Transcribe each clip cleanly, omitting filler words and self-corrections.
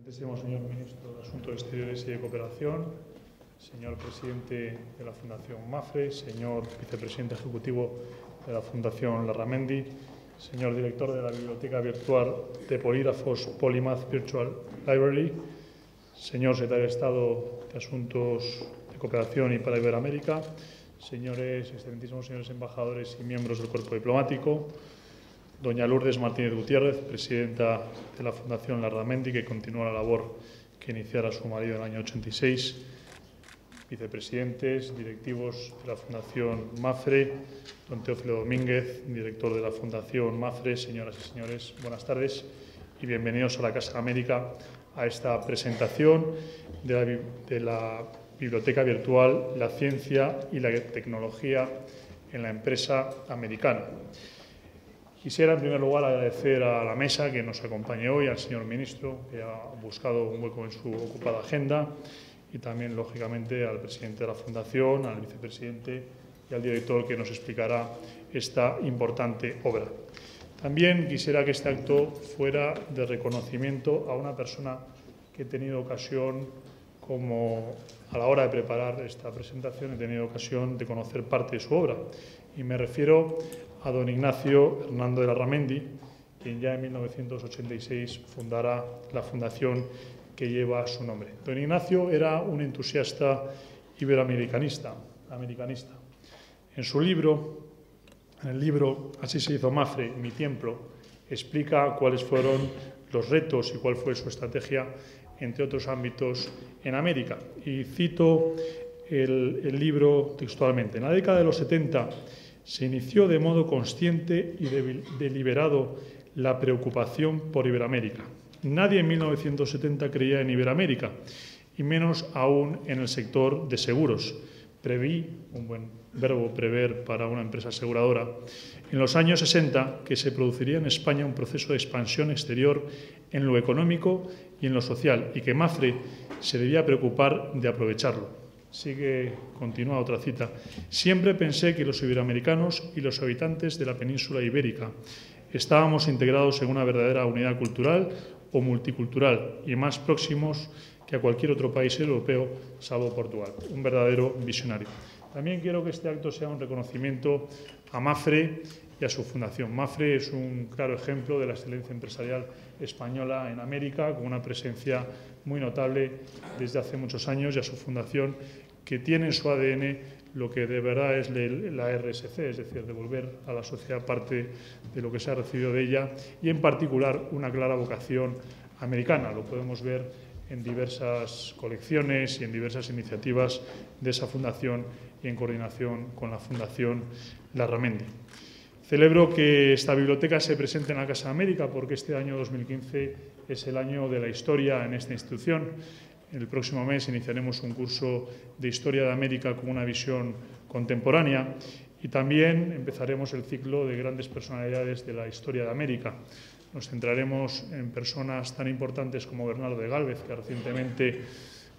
Excelentísimo señor Ministro de Asuntos Exteriores y de Cooperación, señor Presidente de la Fundación MAFRE, señor Vicepresidente Ejecutivo de la Fundación Larramendi, señor Director de la Biblioteca Virtual de Polígrafos Polymath Virtual Library, señor Secretario de Estado de Asuntos de Cooperación y para Iberoamérica, señores, excelentísimos señores embajadores y miembros del Cuerpo Diplomático, doña Lourdes Martínez Gutiérrez, presidenta de la Fundación Larramendi, que continúa la labor que iniciara su marido en el año 86, vicepresidentes, directivos de la Fundación MAFRE, don Teófilo Domínguez, director de la Fundación MAFRE, señoras y señores, buenas tardes y bienvenidos a la Casa América a esta presentación de la Biblioteca Virtual, la Ciencia y la Tecnología en la Empresa Americana. Quisiera, en primer lugar, agradecer a la mesa que nos acompañe hoy, al señor ministro, que ha buscado un hueco en su ocupada agenda, y también, lógicamente, al presidente de la Fundación, al vicepresidente y al director, que nos explicará esta importante obra. También quisiera que este acto fuera de reconocimiento a una persona que he tenido ocasión, como a la hora de preparar esta presentación, he tenido ocasión de conocer parte de su obra. Y me refiero a don Ignacio Hernando de Larramendi, quien ya en 1986 fundara la fundación que lleva su nombre. Don Ignacio era un entusiasta iberoamericanista. En su libro, en el libro Así se hizo Mafre, Mi Templo, explica cuáles fueron los retos y cuál fue su estrategia, entre otros ámbitos, en América. Y cito el libro textualmente. En la década de los 70 se inició de modo consciente y deliberado la preocupación por Iberoamérica. Nadie en 1970 creía en Iberoamérica, y menos aún en el sector de seguros. Preví, un buen verbo prever para una empresa aseguradora, en los años 60 que se produciría en España un proceso de expansión exterior en lo económico y en lo social, y que MAFRE se debía preocupar de aprovecharlo. Continúa otra cita. Siempre pensé que los iberoamericanos y los habitantes de la península ibérica estábamos integrados en una verdadera unidad cultural o multicultural y más próximos que a cualquier otro país europeo, salvo Portugal. Un verdadero visionario. También quiero que este acto sea un reconocimiento a MAFRE y a su fundación. MAFRE es un claro ejemplo de la excelencia empresarial española en América, con una presencia muy notable desde hace muchos años, y a su fundación, que tiene en su ADN lo que de verdad es la RSC, es decir, devolver a la sociedad parte de lo que se ha recibido de ella, y en particular una clara vocación americana. Lo podemos ver en diversas colecciones y en diversas iniciativas de esa fundación y en coordinación con la Fundación Larramendi. Celebro que esta biblioteca se presente en la Casa América porque este año 2015 es el año de la historia en esta institución. El próximo mes iniciaremos un curso de Historia de América con una visión contemporánea y también empezaremos el ciclo de grandes personalidades de la historia de América. Nos centraremos en personas tan importantes como Bernardo de Gálvez, que recientemente,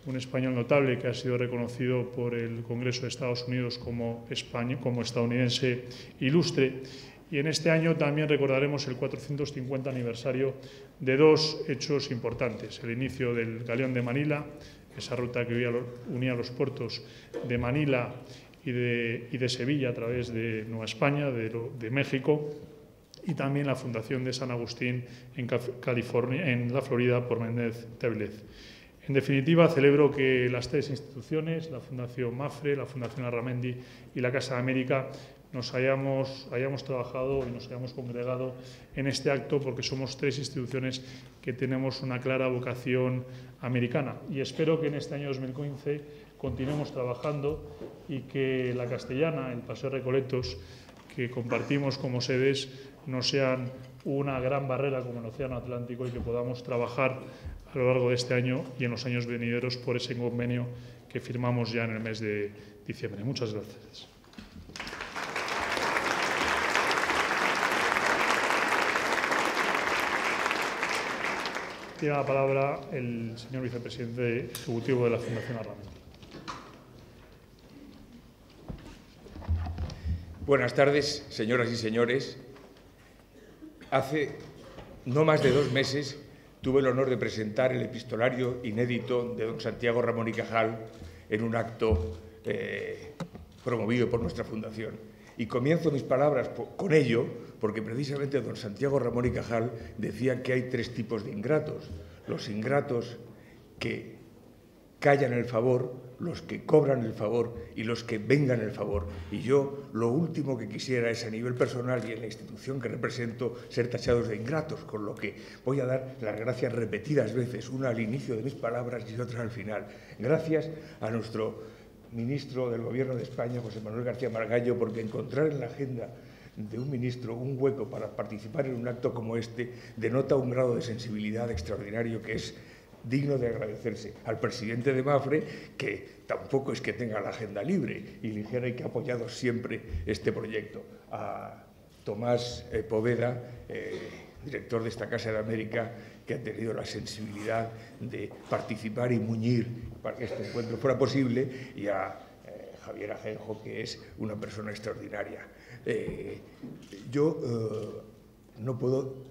un español notable que ha sido reconocido por el Congreso de Estados Unidos como estadounidense ilustre. Y en este año también recordaremos el 450 aniversario de dos hechos importantes. El inicio del Galeón de Manila, esa ruta que unía los puertos de Manila y de Sevilla a través de Nueva España, de México, y también la fundación de San Agustín en la Florida por Menéndez de Avilés. En definitiva, celebro que las tres instituciones, la Fundación MAFRE, la Fundación Larramendi y la Casa de América, hayamos trabajado y nos hayamos congregado en este acto porque somos tres instituciones que tenemos una clara vocación americana. Y espero que en este año 2015 continuemos trabajando y que la Castellana, el Paseo Recoletos, que compartimos como sedes, no sean una gran barrera como el Océano Atlántico y que podamos trabajar a lo largo de este año y en los años venideros por ese convenio que firmamos ya en el mes de diciembre. Muchas gracias. Tiene la palabra el señor vicepresidente ejecutivo de la Fundación Larramendi. Buenas tardes, señoras y señores. Hace no más de 2 meses tuve el honor de presentar el epistolario inédito de don Santiago Ramón y Cajal en un acto promovido por nuestra fundación. Y comienzo mis palabras con ello porque precisamente don Santiago Ramón y Cajal decía que hay tres tipos de ingratos. Los ingratos que callan el favor, los que cobran el favor y los que vengan el favor. Y yo lo último que quisiera es, a nivel personal y en la institución que represento, ser tachados de ingratos, con lo que voy a dar las gracias repetidas veces, una al inicio de mis palabras y otra al final. Gracias a nuestro ministro del Gobierno de España, José Manuel García Margallo, porque encontrar en la agenda de un ministro un hueco para participar en un acto como este denota un grado de sensibilidad extraordinario que es digno de agradecerse. Al presidente de Mafre, que tampoco es que tenga la agenda libre, y le dijera que ha apoyado siempre este proyecto. A Tomás Poveda, director de esta Casa de América, que ha tenido la sensibilidad de participar y muñir para que este encuentro fuera posible, y a Javier Ajenjo, que es una persona extraordinaria. Yo no puedo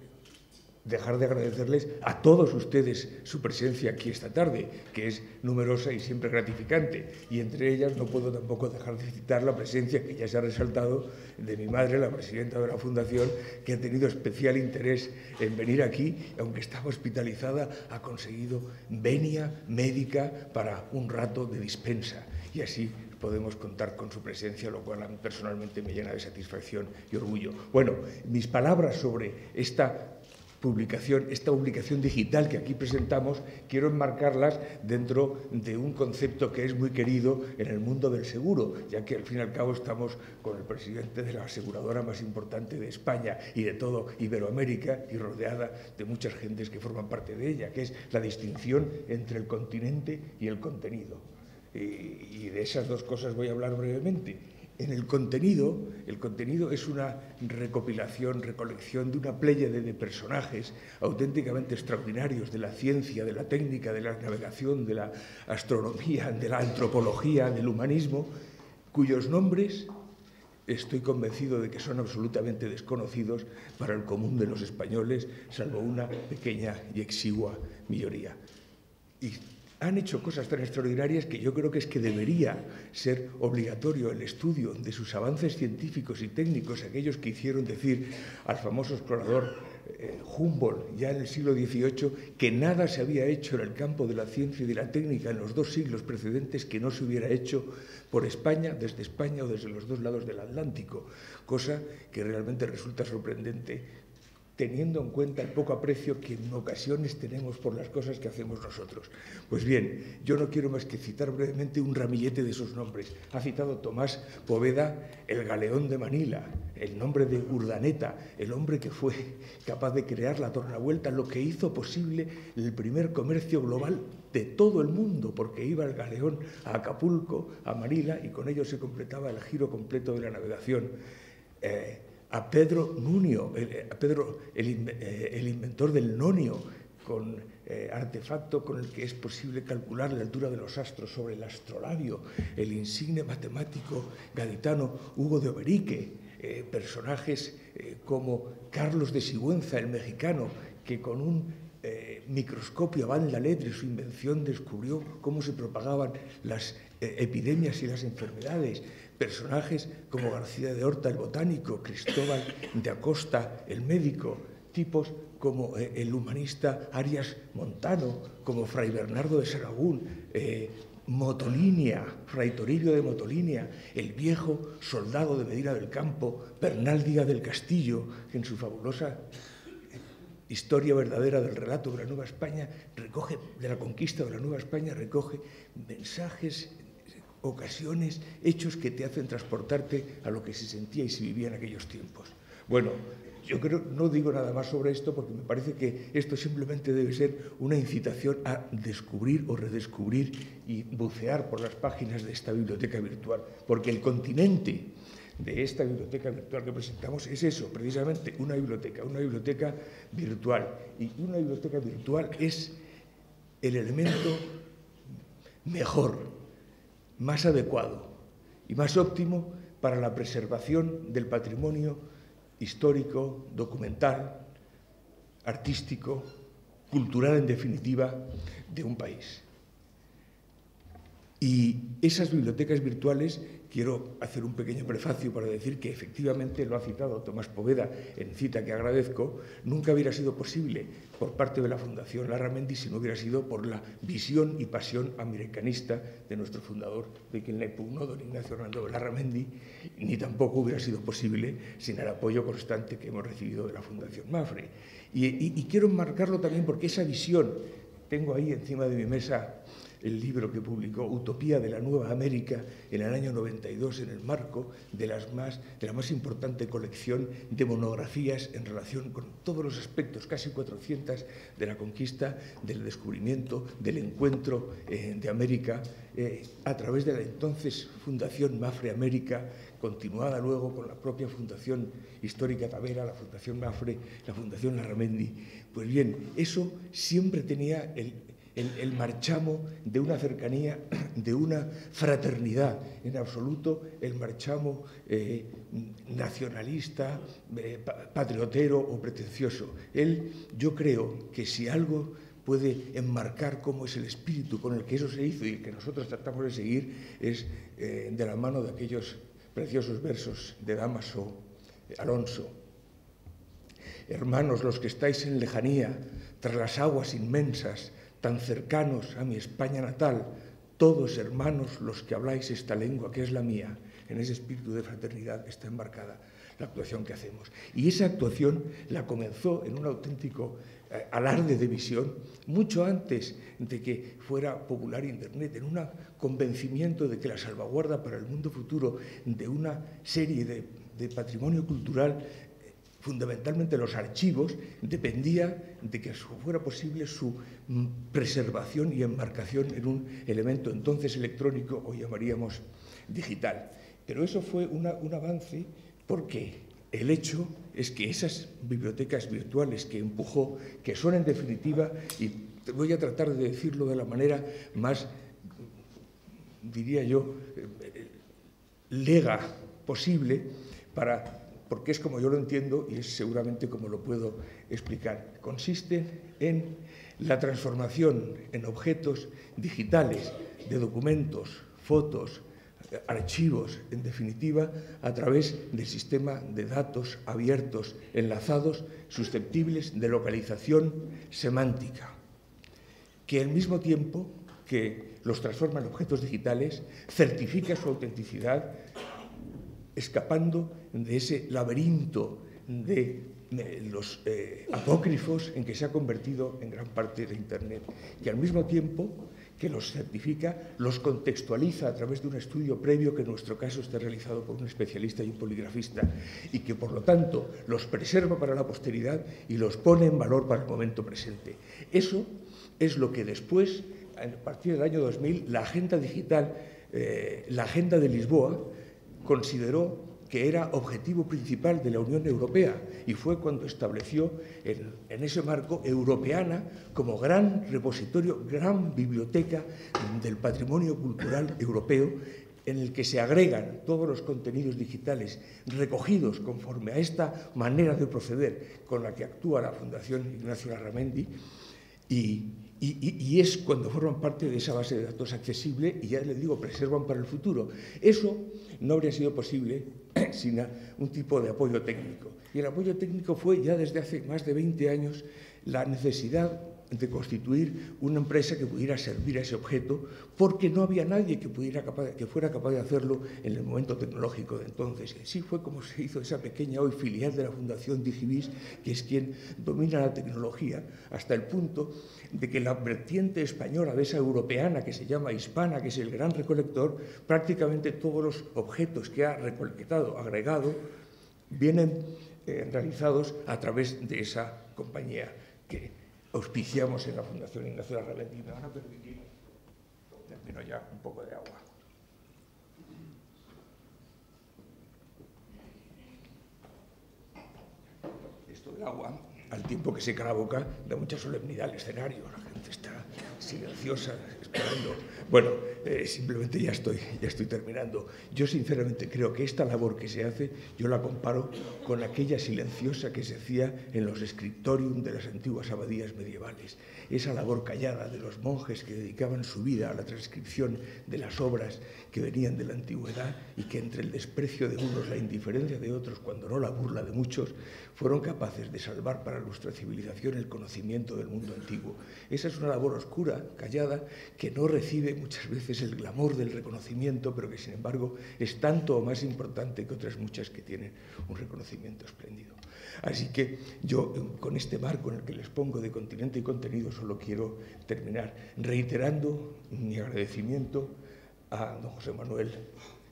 dejar de agradecerles a todos ustedes su presencia aquí esta tarde, que es numerosa y siempre gratificante. Y entre ellas no puedo tampoco dejar de citar la presencia, que ya se ha resaltado, de mi madre, la presidenta de la Fundación, que ha tenido especial interés en venir aquí, aunque estaba hospitalizada, ha conseguido venia médica para un rato de dispensa. Y así podemos contar con su presencia, lo cual a mí personalmente me llena de satisfacción y orgullo. Bueno, mis palabras sobre esta publicación digital que aquí presentamos, quiero enmarcarlas dentro de un concepto que es muy querido en el mundo del seguro, ya que al fin y al cabo estamos con el presidente de la aseguradora más importante de España y de todo Iberoamérica y rodeada de muchas gentes que forman parte de ella, que es la distinción entre el continente y el contenido. Y de esas dos cosas voy a hablar brevemente. En el contenido es una recopilación, recolección de una pléyade de personajes auténticamente extraordinarios de la ciencia, de la técnica, de la navegación, de la astronomía, de la antropología, del humanismo, cuyos nombres estoy convencido de que son absolutamente desconocidos para el común de los españoles, salvo una pequeña y exigua minoría. Y han hecho cosas tan extraordinarias que yo creo que es que debería ser obligatorio el estudio de sus avances científicos y técnicos, aquellos que hicieron decir al famoso explorador Humboldt, ya en el siglo XVIII, que nada se había hecho en el campo de la ciencia y de la técnica en los 2 siglos precedentes que no se hubiera hecho por España, desde España o desde los 2 lados del Atlántico, cosa que realmente resulta sorprendente, teniendo en cuenta el poco aprecio que en ocasiones tenemos por las cosas que hacemos nosotros. Pues bien, yo no quiero más que citar brevemente un ramillete de esos nombres. Ha citado Tomás Poveda el galeón de Manila, el nombre de Urdaneta, el hombre que fue capaz de crear la tornavuelta, lo que hizo posible el primer comercio global de todo el mundo, porque iba el galeón a Acapulco, a Manila, y con ello se completaba el giro completo de la navegación. A Pedro Nunio, el inventor del nonio, con artefacto con el que es posible calcular la altura de los astros sobre el astrolabio, el insigne matemático gaditano Hugo de Oberique, personajes como Carlos de Sigüenza, el mexicano, que con un microscopio a banda letre, su invención, descubrió cómo se propagaban las epidemias y las enfermedades. Personajes como García de Horta, el botánico, Cristóbal de Acosta, el médico, tipos como el humanista Arias Montano, como Fray Bernardo de Sahagún, Motolinia, Fray Toribio de Motolinia, el viejo soldado de Medina del Campo, Bernal Díaz del Castillo, que en su fabulosa Historia verdadera del relato de la Nueva España recoge, de la conquista de la Nueva España, recoge mensajes, ocasiones, hechos que te hacen transportarte a lo que se sentía y se vivía en aquellos tiempos. Bueno, yo creo, no digo nada más sobre esto porque me parece que esto simplemente debe ser una incitación a descubrir o redescubrir y bucear por las páginas de esta biblioteca virtual, porque el continente de esta biblioteca virtual que presentamos es eso, precisamente, una biblioteca virtual. Y una biblioteca virtual es el elemento mejor, más adecuado y más óptimo para la preservación del patrimonio histórico, documental, artístico, cultural, en definitiva, de un país. Y esas bibliotecas virtuales, quiero hacer un pequeño prefacio para decir que efectivamente lo ha citado Tomás Poveda en cita que agradezco, nunca hubiera sido posible por parte de la Fundación Larramendi si no hubiera sido por la visión y pasión americanista de nuestro fundador, de quien la impugnó don Ignacio Hernando Larramendi, ni tampoco hubiera sido posible sin el apoyo constante que hemos recibido de la Fundación Mapfre. Y quiero enmarcarlo también porque esa visión, tengo ahí encima de mi mesa el libro que publicó Utopía de la Nueva América en el año 92 en el marco de la más importante colección de monografías en relación con todos los aspectos, casi 400, de la conquista, del descubrimiento, del encuentro de América a través de la entonces Fundación Mapfre América, continuada luego con la propia Fundación Histórica Tavera, la Fundación Mapfre, la Fundación Larramendi. Pues bien, eso siempre tenía el marchamo de una cercanía, de una fraternidad, en absoluto el marchamo nacionalista, patriotero o pretencioso. Yo creo que si algo puede enmarcar cómo es el espíritu con el que eso se hizo y el que nosotros tratamos de seguir, es de la mano de aquellos preciosos versos de Dámaso Alonso. Hermanos, los que estáis en lejanía, tras las aguas inmensas, tan cercanos a mi España natal, todos hermanos los que habláis esta lengua que es la mía, en ese espíritu de fraternidad está enmarcada la actuación que hacemos. Y esa actuación la comenzó en un auténtico alarde de visión, mucho antes de que fuera popular Internet, en un convencimiento de que la salvaguarda para el mundo futuro de una serie de patrimonio cultural, fundamentalmente los archivos, dependía de que fuera posible su preservación y enmarcación en un elemento entonces electrónico, o llamaríamos digital. Pero eso fue un avance porque el hecho es que esas bibliotecas virtuales que empujó, que son en definitiva, y voy a tratar de decirlo de la manera más, diría yo, lega posible, porque es como yo lo entiendo y es seguramente como lo puedo explicar. Consiste en la transformación en objetos digitales de documentos, fotos, archivos, en definitiva, a través del sistema de datos abiertos, enlazados, susceptibles de localización semántica, que al mismo tiempo que los transforma en objetos digitales, certifica su autenticidad, escapando de ese laberinto de los apócrifos en que se ha convertido en gran parte de Internet, que al mismo tiempo que los certifica, los contextualiza a través de un estudio previo que en nuestro caso está realizado por un especialista y un poligrafista, y que por lo tanto los preserva para la posteridad y los pone en valor para el momento presente. Eso es lo que después, a partir del año 2000, la agenda digital, la Agenda de Lisboa, consideró que era objetivo principal de la Unión Europea, y fue cuando estableció en ese marco Europeana como gran repositorio, gran biblioteca del patrimonio cultural europeo, en el que se agregan todos los contenidos digitales recogidos conforme a esta manera de proceder con la que actúa la Fundación Ignacio Larramendi, y es cuando forman parte de esa base de datos accesible y, ya les digo, preservan para el futuro. Eso no habría sido posible sin un tipo de apoyo técnico. Y el apoyo técnico fue ya desde hace más de 20 años la necesidad de constituir una empresa que pudiera servir a ese objeto, porque no había nadie que fuera capaz de hacerlo en el momento tecnológico de entonces. Y así fue como se hizo esa pequeña hoy filial de la Fundación Digivis, que es quien domina la tecnología, hasta el punto de que la vertiente española de esa europeana, que se llama Hispana, que es el gran recolector, prácticamente todos los objetos que ha recolectado, agregado, vienen realizados a través de esa compañía que auspiciamos en la Fundación Ignacio Larramendi. Me van a permitir, termino ya, un poco de agua. Esto del agua, al tiempo que seca la boca, da mucha solemnidad al escenario. La gente silenciosa, esperando. Bueno, simplemente ya estoy terminando. Yo sinceramente creo que esta labor que se hace, yo la comparo con aquella silenciosa que se hacía en los scriptorium de las antiguas abadías medievales. Esa labor callada de los monjes que dedicaban su vida a la transcripción de las obras que venían de la antigüedad y que entre el desprecio de unos, la indiferencia de otros, cuando no la burla de muchos, fueron capaces de salvar para nuestra civilización el conocimiento del mundo antiguo. Esa es una labor oscura, callada, que no recibe muchas veces el glamour del reconocimiento, pero que sin embargo es tanto o más importante que otras muchas que tienen un reconocimiento espléndido. Así que yo, con este marco en el que les pongo de continente y contenido, solo quiero terminar reiterando mi agradecimiento a don José Manuel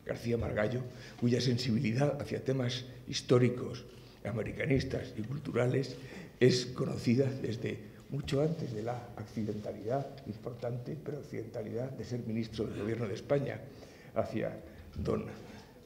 García Margallo, cuya sensibilidad hacia temas históricos, americanistas y culturales es conocida desde mucho antes de la accidentalidad importante, pero accidentalidad de ser ministro del Gobierno de España, hacia don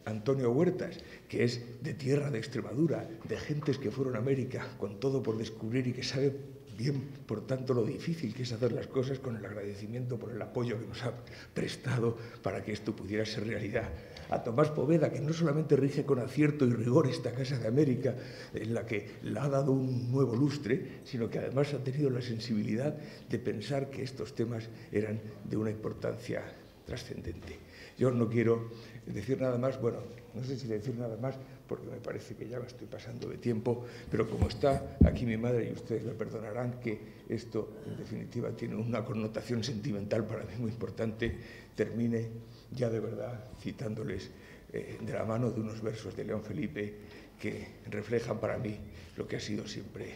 Antonio Huertas, que es de tierra de Extremadura, de gentes que fueron a América con todo por descubrir y que sabe bien, por tanto, lo difícil que es hacer las cosas, con el agradecimiento por el apoyo que nos ha prestado para que esto pudiera ser realidad. A Tomás Poveda, que no solamente rige con acierto y rigor esta Casa de América, en la que le ha dado un nuevo lustre, sino que además ha tenido la sensibilidad de pensar que estos temas eran de una importancia trascendente. Yo no quiero decir nada más, bueno, no sé si decir nada más, porque me parece que ya me estoy pasando de tiempo, pero como está aquí mi madre, y ustedes me perdonarán que esto, en definitiva, tiene una connotación sentimental para mí muy importante, termine ya de verdad citándoles de la mano de unos versos de León Felipe que reflejan para mí lo que ha sido siempre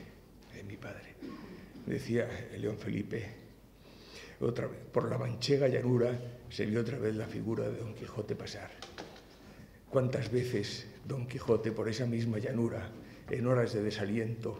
mi padre. Decía León Felipe: otra vez, por la manchega llanura se vio otra vez la figura de Don Quijote pasar. ¿Cuántas veces, Don Quijote, por esa misma llanura, en horas de desaliento,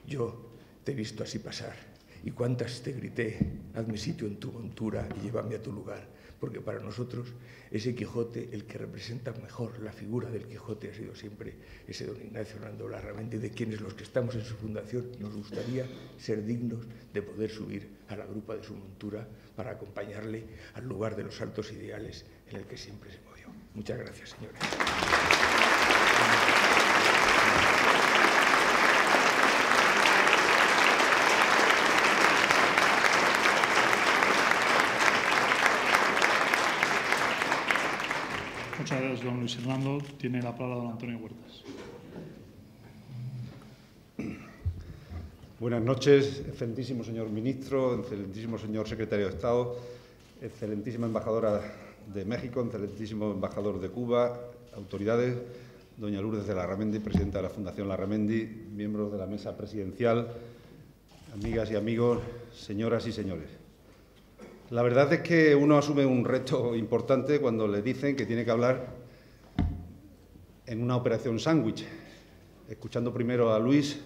yo te he visto así pasar? Y cuántas te grité: hazme sitio en tu montura y llévame a tu lugar. Porque para nosotros ese Quijote, el que representa mejor la figura del Quijote, ha sido siempre ese don Ignacio Hernando Larramendi, de quienes los que estamos en su fundación nos gustaría ser dignos de poder subir a la grupa de su montura para acompañarle al lugar de los altos ideales en el que siempre se movió. Muchas gracias, señores. Muchas gracias, don Luis Hernando. Tiene la palabra don Antonio Huertas. Buenas noches, excelentísimo señor ministro, excelentísimo señor secretario de Estado, excelentísima embajadora de México, excelentísimo embajador de Cuba, autoridades, doña Lourdes de Larramendi, presidenta de la Fundación Larramendi, miembros de la mesa presidencial, amigas y amigos, señoras y señores. La verdad es que uno asume un reto importante cuando le dicen que tiene que hablar en una operación sándwich, escuchando primero a Luis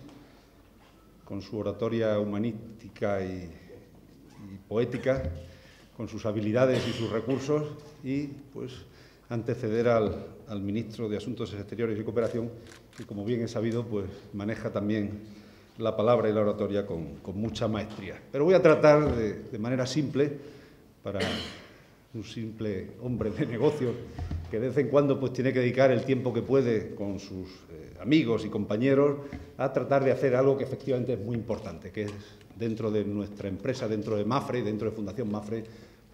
con su oratoria humanística y poética, con sus habilidades y sus recursos, y pues anteceder al ministro de Asuntos Exteriores y Cooperación, que, como bien he sabido, pues maneja también la palabra y la oratoria con mucha maestría. Pero voy a tratar de manera simple, para un simple hombre de negocios que de vez en cuando pues tiene que dedicar el tiempo que puede con sus amigos y compañeros a tratar de hacer algo que efectivamente es muy importante, que es dentro de nuestra empresa, dentro de Mafre, dentro de Fundación Mafre,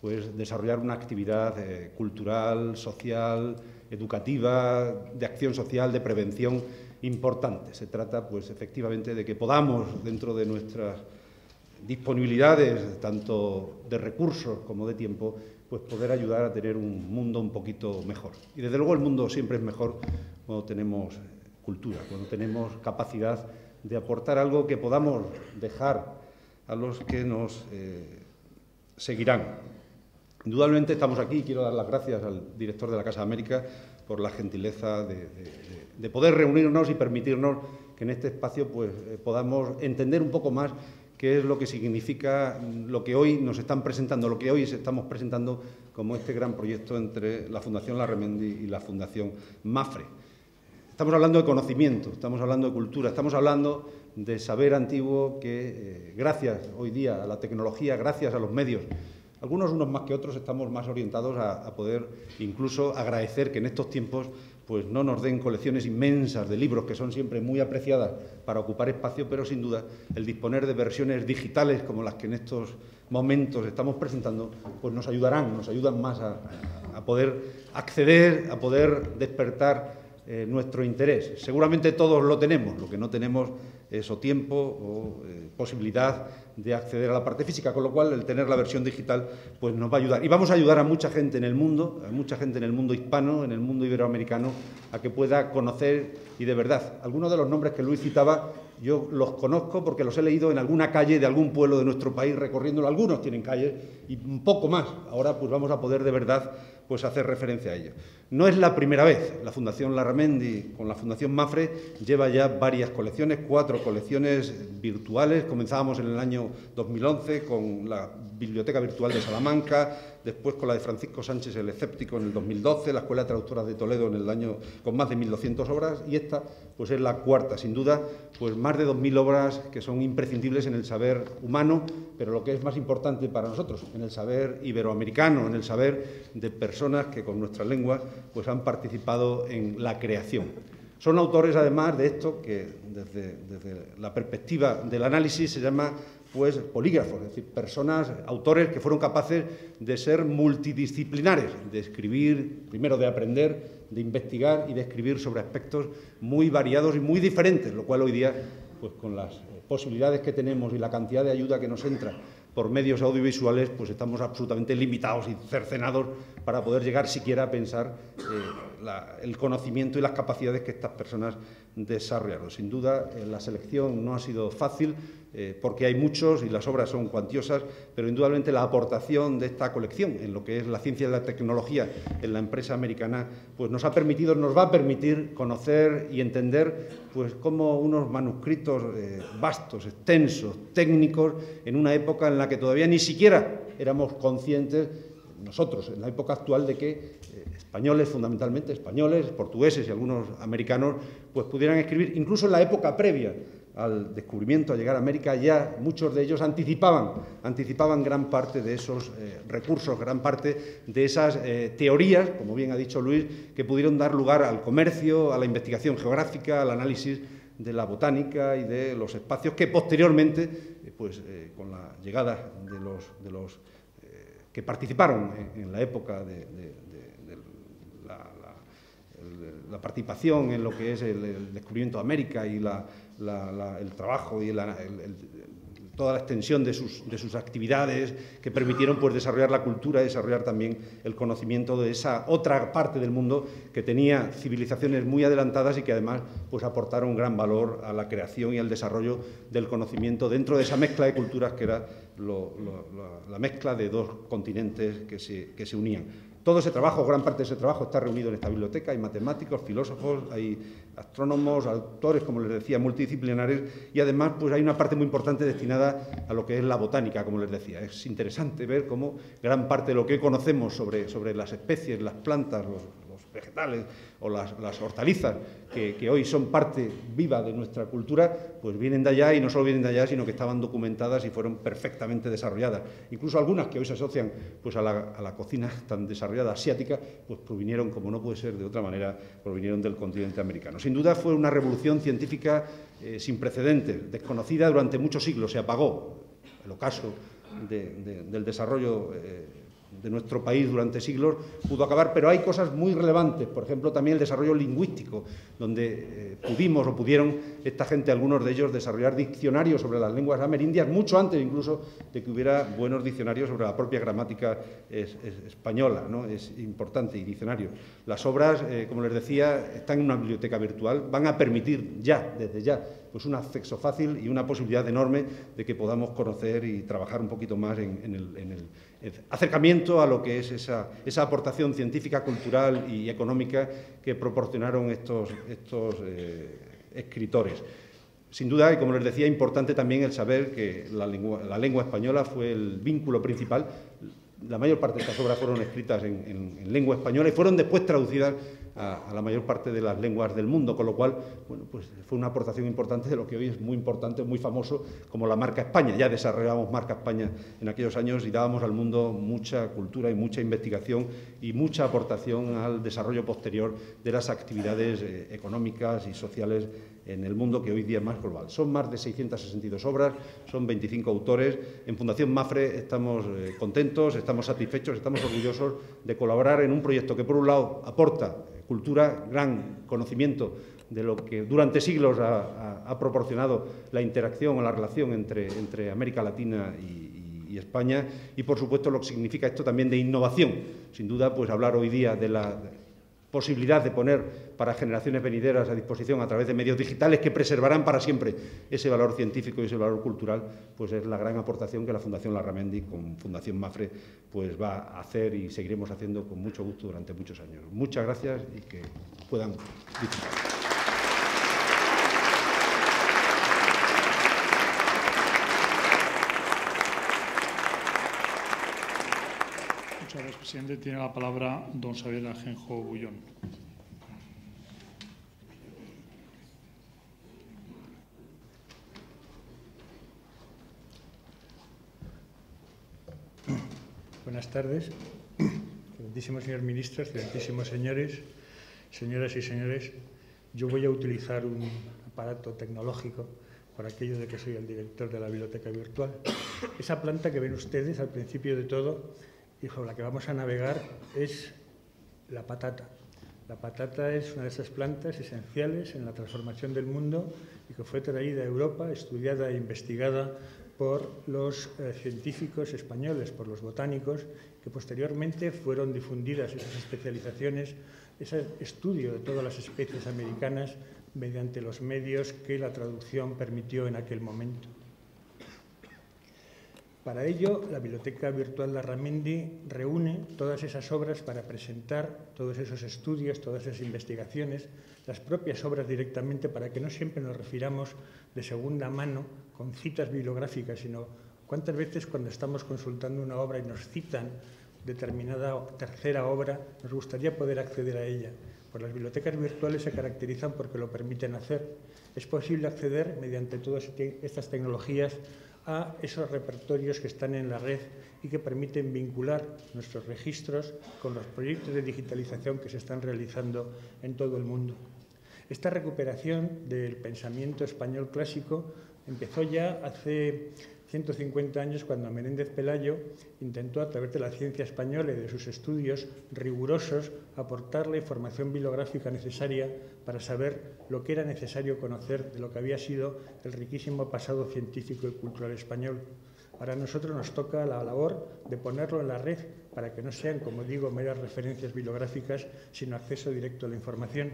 pues desarrollar una actividad cultural, social, educativa, de acción social, de prevención importante. Se trata pues efectivamente de que podamos, dentro de nuestras disponibilidades, tanto de recursos como de tiempo, pues poder ayudar a tener un mundo un poquito mejor. Y desde luego el mundo siempre es mejor cuando tenemos cultura, cuando tenemos capacidad de aportar algo que podamos dejar a los que nos seguirán. Indudablemente estamos aquí y quiero dar las gracias al director de la Casa de América por la gentileza de poder reunirnos y permitirnos que en este espacio pues, podamos entender un poco más qué es lo que significa lo que hoy nos están presentando, lo que hoy estamos presentando como este gran proyecto entre la Fundación Larramendi y la Fundación Mafre. Estamos hablando de conocimiento, estamos hablando de cultura, estamos hablando de saber antiguo que, gracias hoy día a la tecnología, gracias a los medios, algunos unos más que otros, estamos más orientados a poder incluso agradecer que en estos tiempos pues no nos den colecciones inmensas de libros que son siempre muy apreciadas para ocupar espacio, pero sin duda el disponer de versiones digitales como las que en estos momentos estamos presentando, pues nos ayudan más a poder acceder, a poder despertar nuestro interés. Seguramente todos lo tenemos, lo que no tenemos es o tiempo o posibilidad de acceder a la parte física, con lo cual el tener la versión digital pues nos va a ayudar. Y vamos a ayudar a mucha gente en el mundo, hispano, en el mundo iberoamericano, a que pueda conocer y de verdad. Algunos de los nombres que Luis citaba yo los conozco porque los he leído en alguna calle de algún pueblo de nuestro país recorriéndolo. Algunos tienen calles y un poco más. Ahora pues vamos a poder de verdad pues hacer referencia a ello. No es la primera vez. La Fundación Larramendi con la Fundación Mapfre lleva ya varias colecciones, 4 colecciones virtuales. Comenzábamos en el año 2011 con la Biblioteca Virtual de Salamanca, después con la de Francisco Sánchez el Escéptico en el 2012, la Escuela de Traductoras de Toledo en el año con más de 1.200 obras y esta pues es la 4ª, sin duda, pues más de 2.000 obras que son imprescindibles en el saber humano, pero lo que es más importante para nosotros, en el saber iberoamericano, en el saber de personas que con nuestras lenguas pues han participado en la creación. Son autores, además de esto, que desde la perspectiva del análisis se llama pues polígrafos, es decir, personas, autores que fueron capaces de ser multidisciplinares, de escribir, primero de aprender, de investigar y de escribir sobre aspectos muy variados y muy diferentes, lo cual hoy día, pues con las posibilidades que tenemos y la cantidad de ayuda que nos entra por medios audiovisuales, pues estamos absolutamente limitados y cercenados para poder llegar siquiera a pensar el conocimiento y las capacidades que estas personas desarrollaron. Sin duda, la selección no ha sido fácil porque hay muchos y las obras son cuantiosas, pero indudablemente la aportación de esta colección en lo que es la ciencia y la tecnología en la empresa americana, pues nos va a permitir conocer y entender pues cómo unos manuscritos vastos, extensos, técnicos, en una época en la que todavía ni siquiera éramos conscientes nosotros, en la época actual, de que españoles, fundamentalmente españoles, portugueses y algunos americanos, pues pudieran escribir, incluso en la época previa al descubrimiento, a llegar a América, ya muchos de ellos anticipaban gran parte de esos recursos, gran parte de esas teorías, como bien ha dicho Luis, que pudieron dar lugar al comercio, a la investigación geográfica, al análisis de la botánica y de los espacios que posteriormente, pues con la llegada de los que participaron en la época de la participación en lo que es el descubrimiento de América y el trabajo y toda la extensión de sus actividades que permitieron pues desarrollar la cultura y desarrollar también el conocimiento de esa otra parte del mundo que tenía civilizaciones muy adelantadas y que además pues aportaron gran valor a la creación y al desarrollo del conocimiento dentro de esa mezcla de culturas que era la mezcla de 2 continentes que se unían. Todo ese trabajo, gran parte de ese trabajo está reunido en esta biblioteca. Hay matemáticos, filósofos, hay astrónomos, autores, como les decía, multidisciplinares y además pues hay una parte muy importante destinada a lo que es la botánica, como les decía. Es interesante ver cómo gran parte de lo que conocemos sobre las especies, las plantas, los vegetales o las hortalizas que hoy son parte viva de nuestra cultura, pues vienen de allá y no solo vienen de allá, sino que estaban documentadas y fueron perfectamente desarrolladas. Incluso algunas que hoy se asocian pues a la cocina tan desarrollada asiática, pues provinieron, como no puede ser de otra manera, provinieron del continente americano. Sin duda fue una revolución científica sin precedentes, desconocida durante muchos siglos, se apagó el ocaso del desarrollo de nuestro país durante siglos pudo acabar, pero hay cosas muy relevantes, por ejemplo, también el desarrollo lingüístico, donde pudieron esta gente, algunos de ellos, desarrollar diccionarios sobre las lenguas amerindias, mucho antes incluso de que hubiera buenos diccionarios sobre la propia gramática española, ¿no? Es importante, y diccionarios. Las obras, como les decía, están en una biblioteca virtual, van a permitir desde ya, pues un acceso fácil y una posibilidad enorme de que podamos conocer y trabajar un poquito más en el acercamiento a lo que es esa aportación científica, cultural y económica que proporcionaron estos escritores. Sin duda, y como les decía, importante también el saber que la lengua española fue el vínculo principal. La mayor parte de estas obras fueron escritas en lengua española y fueron después traducidas a la mayor parte de las lenguas del mundo, con lo cual, bueno, pues fue una aportación importante de lo que hoy es muy importante, muy famoso, como la marca España. Ya desarrollábamos marca España en aquellos años y dábamos al mundo mucha cultura y mucha investigación y mucha aportación al desarrollo posterior de las actividades económicas y sociales en el mundo, que hoy día es más global. Son más de 662 obras, son 25 autores. En Fundación Mapfre estamos contentos, estamos satisfechos, estamos orgullosos de colaborar en un proyecto que, por un lado, aporta cultura, gran conocimiento de lo que durante siglos ha proporcionado la interacción o la relación entre América Latina y España, y, por supuesto, lo que significa esto también de innovación. Sin duda, pues hablar hoy día de la posibilidad de poner para generaciones venideras a disposición a través de medios digitales que preservarán para siempre ese valor científico y ese valor cultural, pues es la gran aportación que la Fundación Larramendi con Fundación Mapfre pues va a hacer y seguiremos haciendo con mucho gusto durante muchos años. Muchas gracias y que puedan disfrutar. Muchas gracias, presidente. Tiene la palabra don Xavier Ajenjo Bullón. Buenas tardes, excelentísimo señor ministro, excelentísimos señores, señoras y señores. Yo voy a utilizar un aparato tecnológico por aquello de que soy el director de la biblioteca virtual. Esa planta que ven ustedes al principio de todo y sobre la que vamos a navegar es la patata. La patata es una de esas plantas esenciales en la transformación del mundo y que fue traída a Europa, estudiada e investigada por los científicos españoles, por los botánicos, que posteriormente fueron difundidas esas especializaciones, ese estudio de todas las especies americanas mediante los medios que la traducción permitió en aquel momento. Para ello, la Biblioteca Virtual Larramendi reúne todas esas obras para presentar todos esos estudios, todas esas investigaciones, las propias obras directamente, para que no siempre nos refiramos de segunda mano con citas bibliográficas, sino cuántas veces cuando estamos consultando una obra y nos citan determinada tercera obra, nos gustaría poder acceder a ella. Pues las bibliotecas virtuales se caracterizan porque lo permiten hacer. Es posible acceder mediante todas estas tecnologías a esos repertorios que están en la red y que permiten vincular nuestros registros con los proyectos de digitalización que se están realizando en todo el mundo. Esta recuperación del pensamiento español clásico empezó ya hace 150 años, cuando Menéndez Pelayo intentó, a través de la ciencia española y de sus estudios rigurosos, aportar la información bibliográfica necesaria para saber lo que era necesario conocer de lo que había sido el riquísimo pasado científico y cultural español. Ahora a nosotros nos toca la labor de ponerlo en la red para que no sean, como digo, meras referencias bibliográficas, sino acceso directo a la información.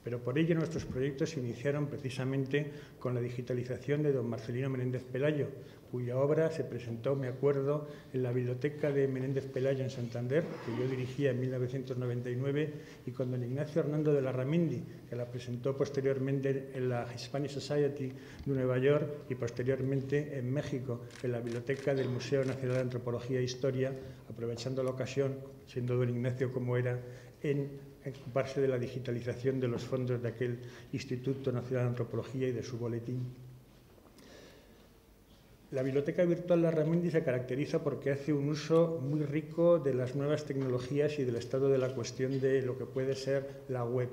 Pero por ello nuestros proyectos se iniciaron precisamente con la digitalización de don Marcelino Menéndez Pelayo, cuya obra se presentó, me acuerdo, en la biblioteca de Menéndez Pelayo en Santander, que yo dirigía en 1999, y con don Ignacio Hernando de Larramendi, que la presentó posteriormente en la Hispanic Society de Nueva York y posteriormente en México, en la biblioteca del Museo Nacional de Antropología e Historia, aprovechando la ocasión, siendo don Ignacio como era, en ocuparse de la digitalización de los fondos de aquel Instituto Nacional de Antropología y de su boletín. La Biblioteca Virtual Larramendi se caracteriza porque hace un uso muy rico de las nuevas tecnologías y del estado de la cuestión de lo que puede ser la web.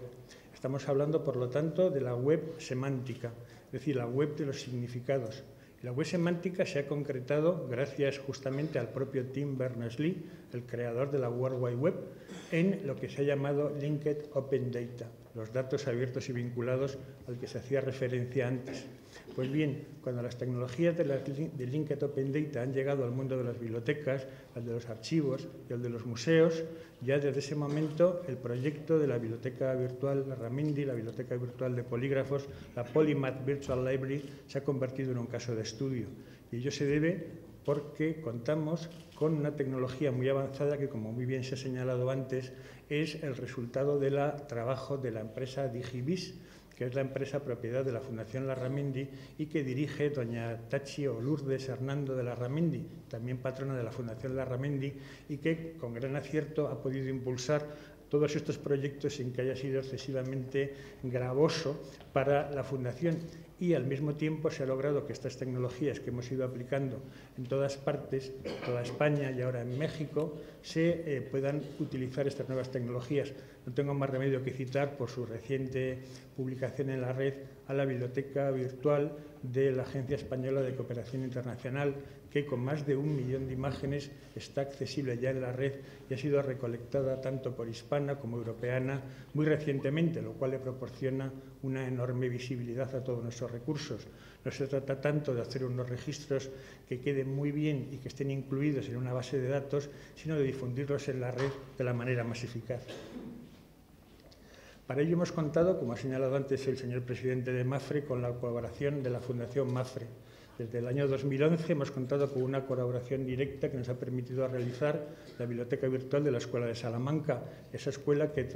Estamos hablando, por lo tanto, de la web semántica, es decir, la web de los significados. La web semántica se ha concretado gracias justamente al propio Tim Berners-Lee, el creador de la World Wide Web, en lo que se ha llamado Linked Open Data, los datos abiertos y vinculados al que se hacía referencia antes. Pues bien, cuando las tecnologías de Linked Open Data han llegado al mundo de las bibliotecas, al de los archivos y al de los museos, ya desde ese momento el proyecto de la Biblioteca Virtual Larramendi, la Biblioteca Virtual de Polígrafos, la Polymath Virtual Library, se ha convertido en un caso de estudio. Y ello se debe porque contamos con una tecnología muy avanzada que, como muy bien se ha señalado antes, es el resultado del trabajo de la empresa Digibis, que es la empresa propiedad de la Fundación Larramendi y que dirige doña Tachi o Lourdes Hernando de Larramendi, también patrona de la Fundación Larramendi, y que con gran acierto ha podido impulsar todos estos proyectos sin que haya sido excesivamente gravoso para la Fundación. Y al mismo tiempo se ha logrado que estas tecnologías que hemos ido aplicando en todas partes, toda España y ahora en México, se puedan utilizar estas nuevas tecnologías. No tengo más remedio que citar por su reciente publicación en la red a la biblioteca virtual de la Agencia Española de Cooperación Internacional, que con más de 1 millón de imágenes está accesible ya en la red y ha sido recolectada tanto por hispana como europeana muy recientemente, lo cual le proporciona una enorme visibilidad a todos nuestros recursos. No se trata tanto de hacer unos registros que queden muy bien y que estén incluidos en una base de datos, sino de difundirlos en la red de la manera más eficaz. Para ello hemos contado, como ha señalado antes el señor presidente de MAFRE, con la colaboración de la Fundación MAFRE. Desde el año 2011 hemos contado con una colaboración directa que nos ha permitido realizar la biblioteca virtual de la Escuela de Salamanca, esa escuela que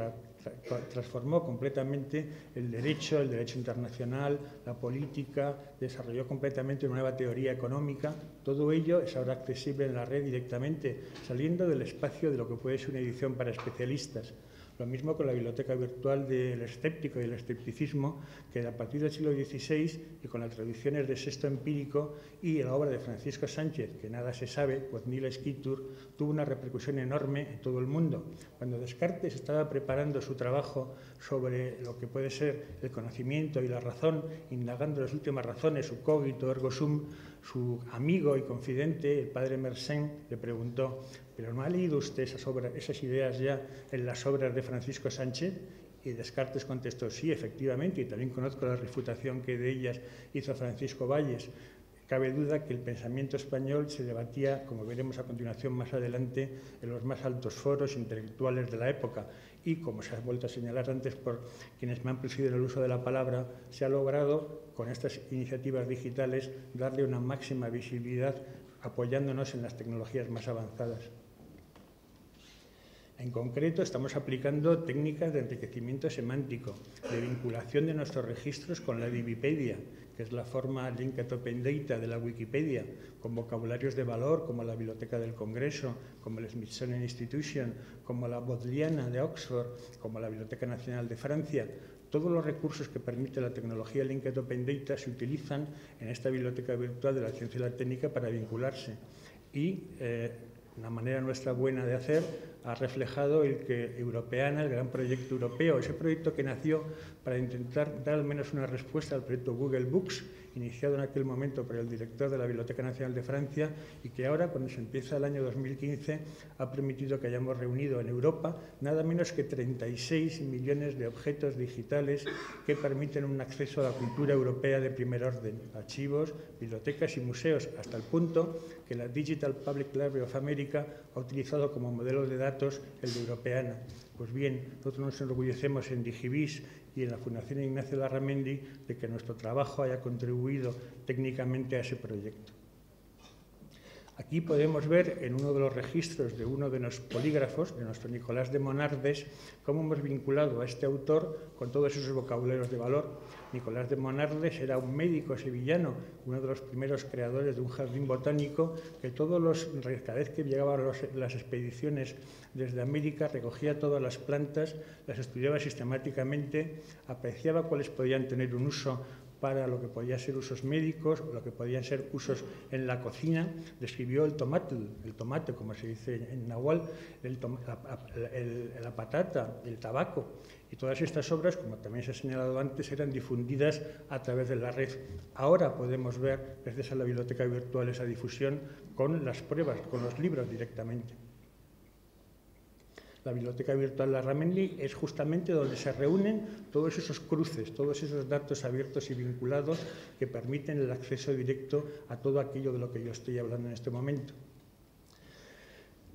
transformó completamente el derecho internacional, la política, desarrolló completamente una nueva teoría económica. Todo ello es ahora accesible en la red directamente, saliendo del espacio de lo que puede ser una edición para especialistas. Lo mismo con la biblioteca virtual del escéptico y el escepticismo, que a partir del siglo XVI y con las traducciones de Sexto Empírico y la obra de Francisco Sánchez, que nada se sabe, pues ni la Escritur, tuvo una repercusión enorme en todo el mundo. Cuando Descartes estaba preparando su trabajo sobre lo que puede ser el conocimiento y la razón, indagando las últimas razones, su cogito ergo sum, su amigo y confidente, el padre Mersenne, le preguntó: ¿pero no ha leído usted esas ideas ya en las obras de Francisco Sánchez? Y Descartes contestó: sí, efectivamente, y también conozco la refutación que de ellas hizo Francisco Valles. Cabe duda que el pensamiento español se debatía, como veremos a continuación más adelante, en los más altos foros intelectuales de la época. Y, como se ha vuelto a señalar antes por quienes me han precedido en el uso de la palabra, se ha logrado, con estas iniciativas digitales, darle una máxima visibilidad apoyándonos en las tecnologías más avanzadas. En concreto, estamos aplicando técnicas de enriquecimiento semántico, de vinculación de nuestros registros con la Wikipedia, que es la forma Linked Open Data de la Wikipedia, con vocabularios de valor como la Biblioteca del Congreso, como el Smithsonian Institution, como la Bodleiana de Oxford, como la Biblioteca Nacional de Francia. Todos los recursos que permite la tecnología Linked Open Data se utilizan en esta biblioteca virtual de la ciencia y la técnica para vincularse. Y una manera nuestra buena de hacer ha reflejado el que Europeana, el gran proyecto europeo, ese proyecto que nació para intentar dar al menos una respuesta al proyecto Google Books, iniciado en aquel momento por el director de la Biblioteca Nacional de Francia, y que ahora, cuando se empieza el año 2015, ha permitido que hayamos reunido en Europa nada menos que 36 millones de objetos digitales que permiten un acceso a la cultura europea de primer orden, archivos, bibliotecas y museos, hasta el punto que la Digital Public Library of America ha utilizado como modelo de datos el de Europeana. Pues bien, nosotros nos enorgullecemos en Digivis y en la Fundación Ignacio Larramendi de que nuestro trabajo haya contribuido técnicamente a ese proyecto. Aquí podemos ver en uno de los registros de uno de los polígrafos, de nuestro Nicolás de Monardes, cómo hemos vinculado a este autor con todos esos vocabularios de valor. Nicolás de Monardes era un médico sevillano, uno de los primeros creadores de un jardín botánico que cada vez que llegaban las expediciones desde América, recogía todas las plantas, las estudiaba sistemáticamente, apreciaba cuáles podían tener un uso para lo que podían ser usos médicos, lo que podían ser usos en la cocina. Describió el tomate, como se dice en nahual, la patata, el tabaco. Y todas estas obras, como también se ha señalado antes, eran difundidas a través de la red. Ahora podemos ver, gracias a la biblioteca virtual, esa difusión con las pruebas, con los libros directamente. La biblioteca virtual Larramendi es justamente donde se reúnen todos esos cruces, todos esos datos abiertos y vinculados que permiten el acceso directo a todo aquello de lo que yo estoy hablando en este momento.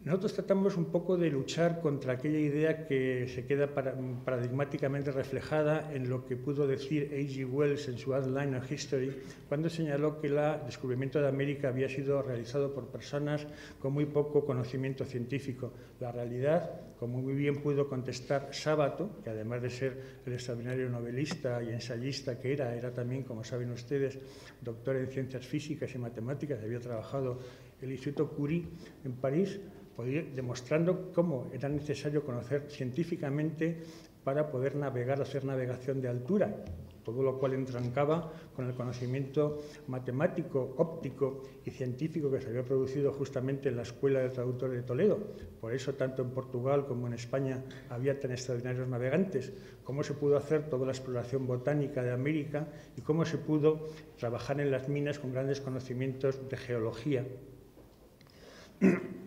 Nosotros tratamos un poco de luchar contra aquella idea que se queda paradigmáticamente reflejada en lo que pudo decir A.G. Wells en su Outline of History, cuando señaló que el descubrimiento de América había sido realizado por personas con muy poco conocimiento científico. La realidad, como muy bien pudo contestar Sábato, que además de ser el extraordinario novelista y ensayista que era también, como saben ustedes, doctor en ciencias físicas y matemáticas, había trabajado en el Instituto Curie en París, demostrando cómo era necesario conocer científicamente para poder navegar, hacer navegación de altura, todo lo cual entroncaba con el conocimiento matemático, óptico y científico que se había producido justamente en la Escuela de Traductores de Toledo. Por eso, tanto en Portugal como en España había tan extraordinarios navegantes. Cómo se pudo hacer toda la exploración botánica de América y cómo se pudo trabajar en las minas con grandes conocimientos de geología.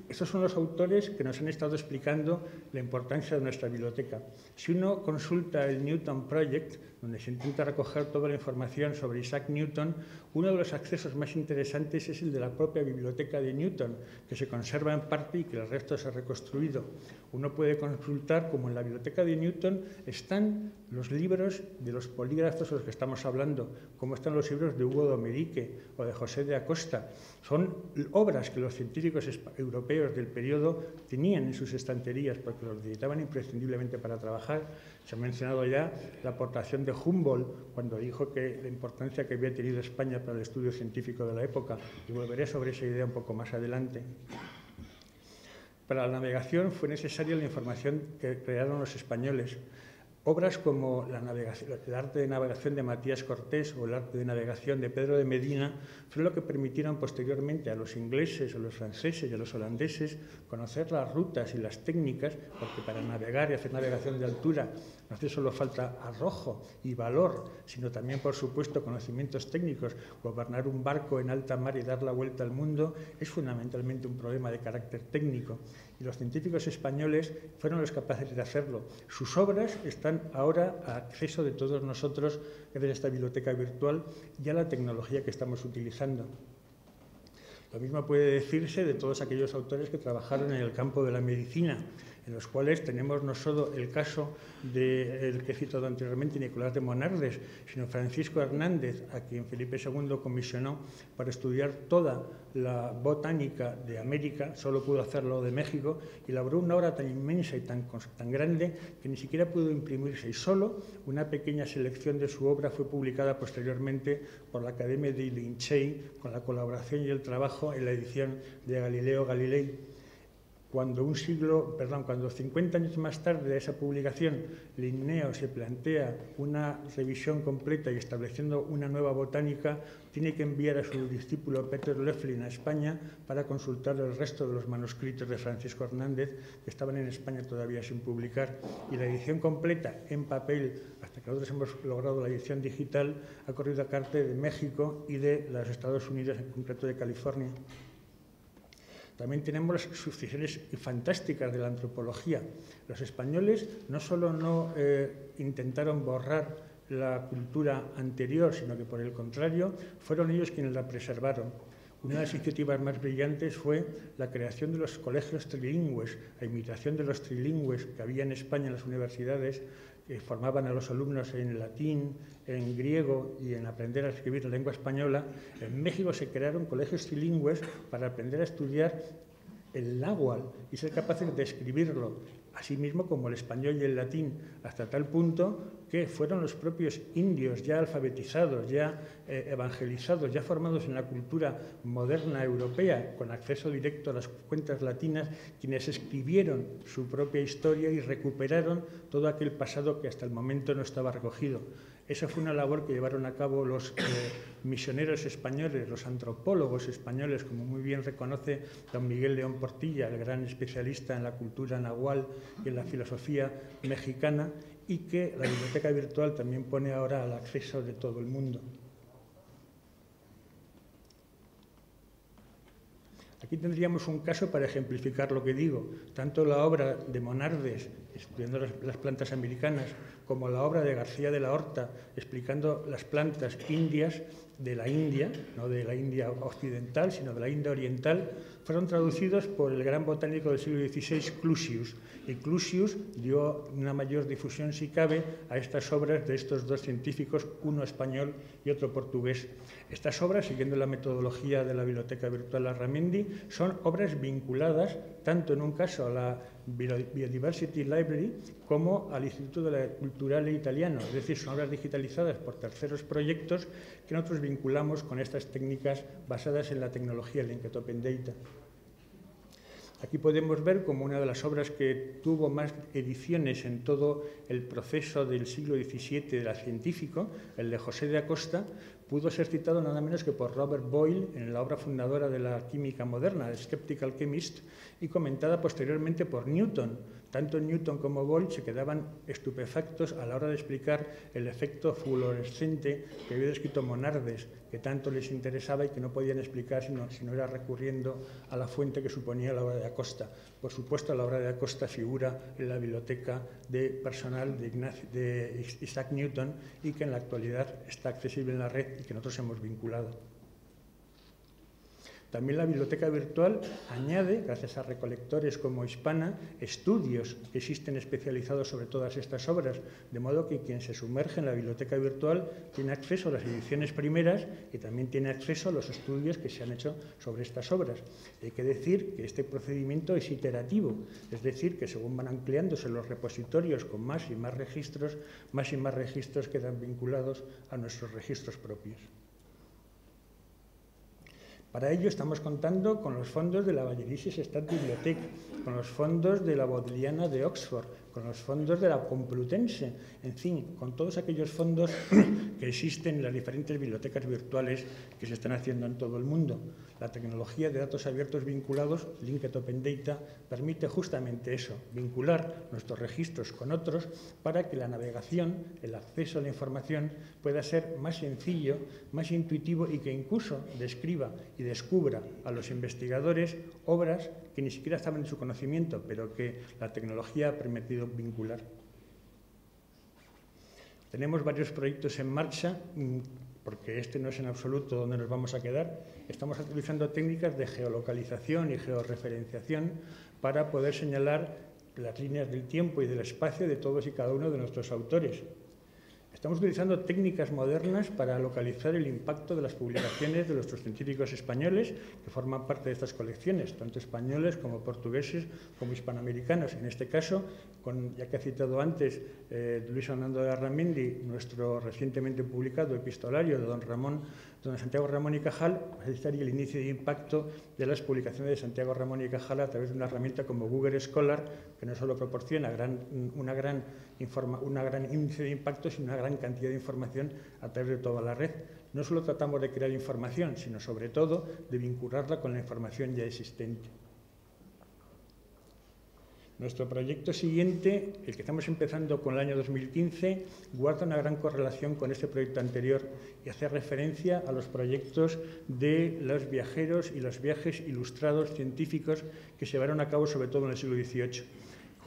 Estos son los autores que nos han estado explicando la importancia de nuestra biblioteca. Si uno consulta el Newton Project, donde se intenta recoger toda la información sobre Isaac Newton, uno de los accesos más interesantes es el de la propia biblioteca de Newton, que se conserva en parte y que el resto se ha reconstruido. Uno puede consultar cómo en la biblioteca de Newton están los libros de los polígrafos de los que estamos hablando, cómo están los libros de Hugo Domerique o de José de Acosta. Son obras que los científicos europeos del periodo tenían en sus estanterías porque los necesitaban imprescindiblemente para trabajar. Se ha mencionado ya la aportación de Humboldt cuando dijo que la importancia que había tenido España para el estudio científico de la época, y volveré sobre esa idea un poco más adelante. Para la navegación fue necesaria la información que crearon los españoles. Obras como el arte de navegación de Matías Cortés o el arte de navegación de Pedro de Medina fue lo que permitieron posteriormente a los ingleses, a los franceses y a los holandeses conocer las rutas y las técnicas, porque para navegar y hacer navegación de altura no hace solo falta arrojo y valor, sino también, por supuesto, conocimientos técnicos. Gobernar un barco en alta mar y dar la vuelta al mundo es fundamentalmente un problema de carácter técnico. Y los científicos españoles fueron los capaces de hacerlo. Sus obras están ahora a acceso de todos nosotros gracias a esta biblioteca virtual y a la tecnología que estamos utilizando. Lo mismo puede decirse de todos aquellos autores que trabajaron en el campo de la medicina, en los cuales tenemos no solo el caso del que he citado anteriormente, Nicolás de Monardes, sino Francisco Hernández, a quien Felipe II comisionó para estudiar toda la botánica de América, solo pudo hacerlo de México, y elaboró una obra tan inmensa y tan grande que ni siquiera pudo imprimirse, y solo una pequeña selección de su obra fue publicada posteriormente por la Academia de Lincei, con la colaboración y el trabajo en la edición de Galileo Galilei. Cuando 50 años más tarde de esa publicación, Linneo se plantea una revisión completa y estableciendo una nueva botánica, tiene que enviar a su discípulo Peter Loefflin a España para consultar el resto de los manuscritos de Francisco Hernández que estaban en España todavía sin publicar. Y la edición completa en papel, hasta que nosotros hemos logrado la edición digital, ha corrido a cargo de México y de los Estados Unidos, en concreto de California. También tenemos las sucesiones fantásticas de la antropología. Los españoles no solo no intentaron borrar la cultura anterior, sino que por el contrario fueron ellos quienes la preservaron. Una de las iniciativas más brillantes fue la creación de los colegios trilingües, a imitación de los trilingües que había en España en las universidades, que formaban a los alumnos en latín, en griego y en aprender a escribir la lengua española. En México se crearon colegios trilingües para aprender a estudiar el náhuatl y ser capaces de escribirlo, así mismo como el español y el latín, hasta tal punto que fueron los propios indios ya alfabetizados, ya evangelizados, ya formados en la cultura moderna europea, con acceso directo a las cuentas latinas, quienes escribieron su propia historia y recuperaron todo aquel pasado que hasta el momento no estaba recogido. Esa fue una labor que llevaron a cabo los misioneros españoles, los antropólogos españoles, como muy bien reconoce don Miguel León Portilla, el gran especialista en la cultura nahual y en la filosofía mexicana, y que la biblioteca virtual también pone ahora al acceso de todo el mundo. Aquí tendríamos un caso para ejemplificar lo que digo. Tanto la obra de Monardes, estudiando las plantas americanas, como la obra de García de la Horta, explicando las plantas indias de la India, no de la India occidental, sino de la India oriental, fueron traducidos por el gran botánico del siglo XVI, Clusius. Y Clusius dio una mayor difusión, si cabe, a estas obras de estos dos científicos, uno español y otro portugués. Estas obras, siguiendo la metodología de la Biblioteca Virtual Larramendi, son obras vinculadas tanto en un caso a la Biodiversity Library como al Instituto Culturale Italiano, es decir, son obras digitalizadas por terceros proyectos que nosotros vinculamos con estas técnicas basadas en la tecnología Linked Open Data. Aquí podemos ver como una de las obras que tuvo más ediciones en todo el proceso del siglo XVII de la científico, el de José de Acosta, pudo ser citado nada menos que por Robert Boyle en la obra fundadora de la química moderna, The Skeptical Chemist, y comentada posteriormente por Newton. Tanto Newton como Boyle se quedaban estupefactos a la hora de explicar el efecto fluorescente que había descrito Monardes, que tanto les interesaba y que no podían explicar si no era recurriendo a la fuente que suponía la obra de Acosta. Por supuesto, la obra de Acosta figura en la biblioteca personal de Isaac Newton y que en la actualidad está accesible en la red y que nosotros hemos vinculado. También la biblioteca virtual añade, gracias a recolectores como Hispana, estudios que existen especializados sobre todas estas obras, de modo que quien se sumerge en la biblioteca virtual tiene acceso a las ediciones primeras y también tiene acceso a los estudios que se han hecho sobre estas obras. Hay que decir que este procedimiento es iterativo, es decir, que según van ampliándose los repositorios con más y más registros quedan vinculados a nuestros registros propios. Para ello estamos contando con los fondos de la Bayerisches Stadtbibliothek, con los fondos de la Bodleiana de Oxford, con los fondos de la Complutense, en fin, con todos aquellos fondos que existen en las diferentes bibliotecas virtuales que se están haciendo en todo el mundo. La tecnología de datos abiertos vinculados, Linked Open Data, permite justamente eso, vincular nuestros registros con otros para que la navegación, el acceso a la información pueda ser más sencillo, más intuitivo y que incluso describa y descubra a los investigadores obras que ni siquiera estaban en su conocimiento, pero que la tecnología ha permitido vincular. Tenemos varios proyectos en marcha, porque este no es en absoluto donde nos vamos a quedar. Estamos utilizando técnicas de geolocalización y georreferenciación para poder señalar las líneas del tiempo y del espacio de todos y cada uno de nuestros autores. Estamos utilizando técnicas modernas para localizar el impacto de las publicaciones de nuestros científicos españoles que forman parte de estas colecciones, tanto españoles como portugueses como hispanoamericanos. En este caso, ya que ha citado antes Luis Fernando de Larramendi, nuestro recientemente publicado epistolario de don Santiago Ramón y Cajal, estaría el índice de impacto de las publicaciones de Santiago Ramón y Cajal a través de una herramienta como Google Scholar, que no solo proporciona una gran índice de impacto, sino una gran cantidad de información a través de toda la red. No solo tratamos de crear información, sino sobre todo de vincularla con la información ya existente. Nuestro proyecto siguiente, el que estamos empezando con el año 2015, guarda una gran correlación con este proyecto anterior y hace referencia a los proyectos de los viajeros y los viajes ilustrados científicos que se llevaron a cabo sobre todo en el siglo XVIII.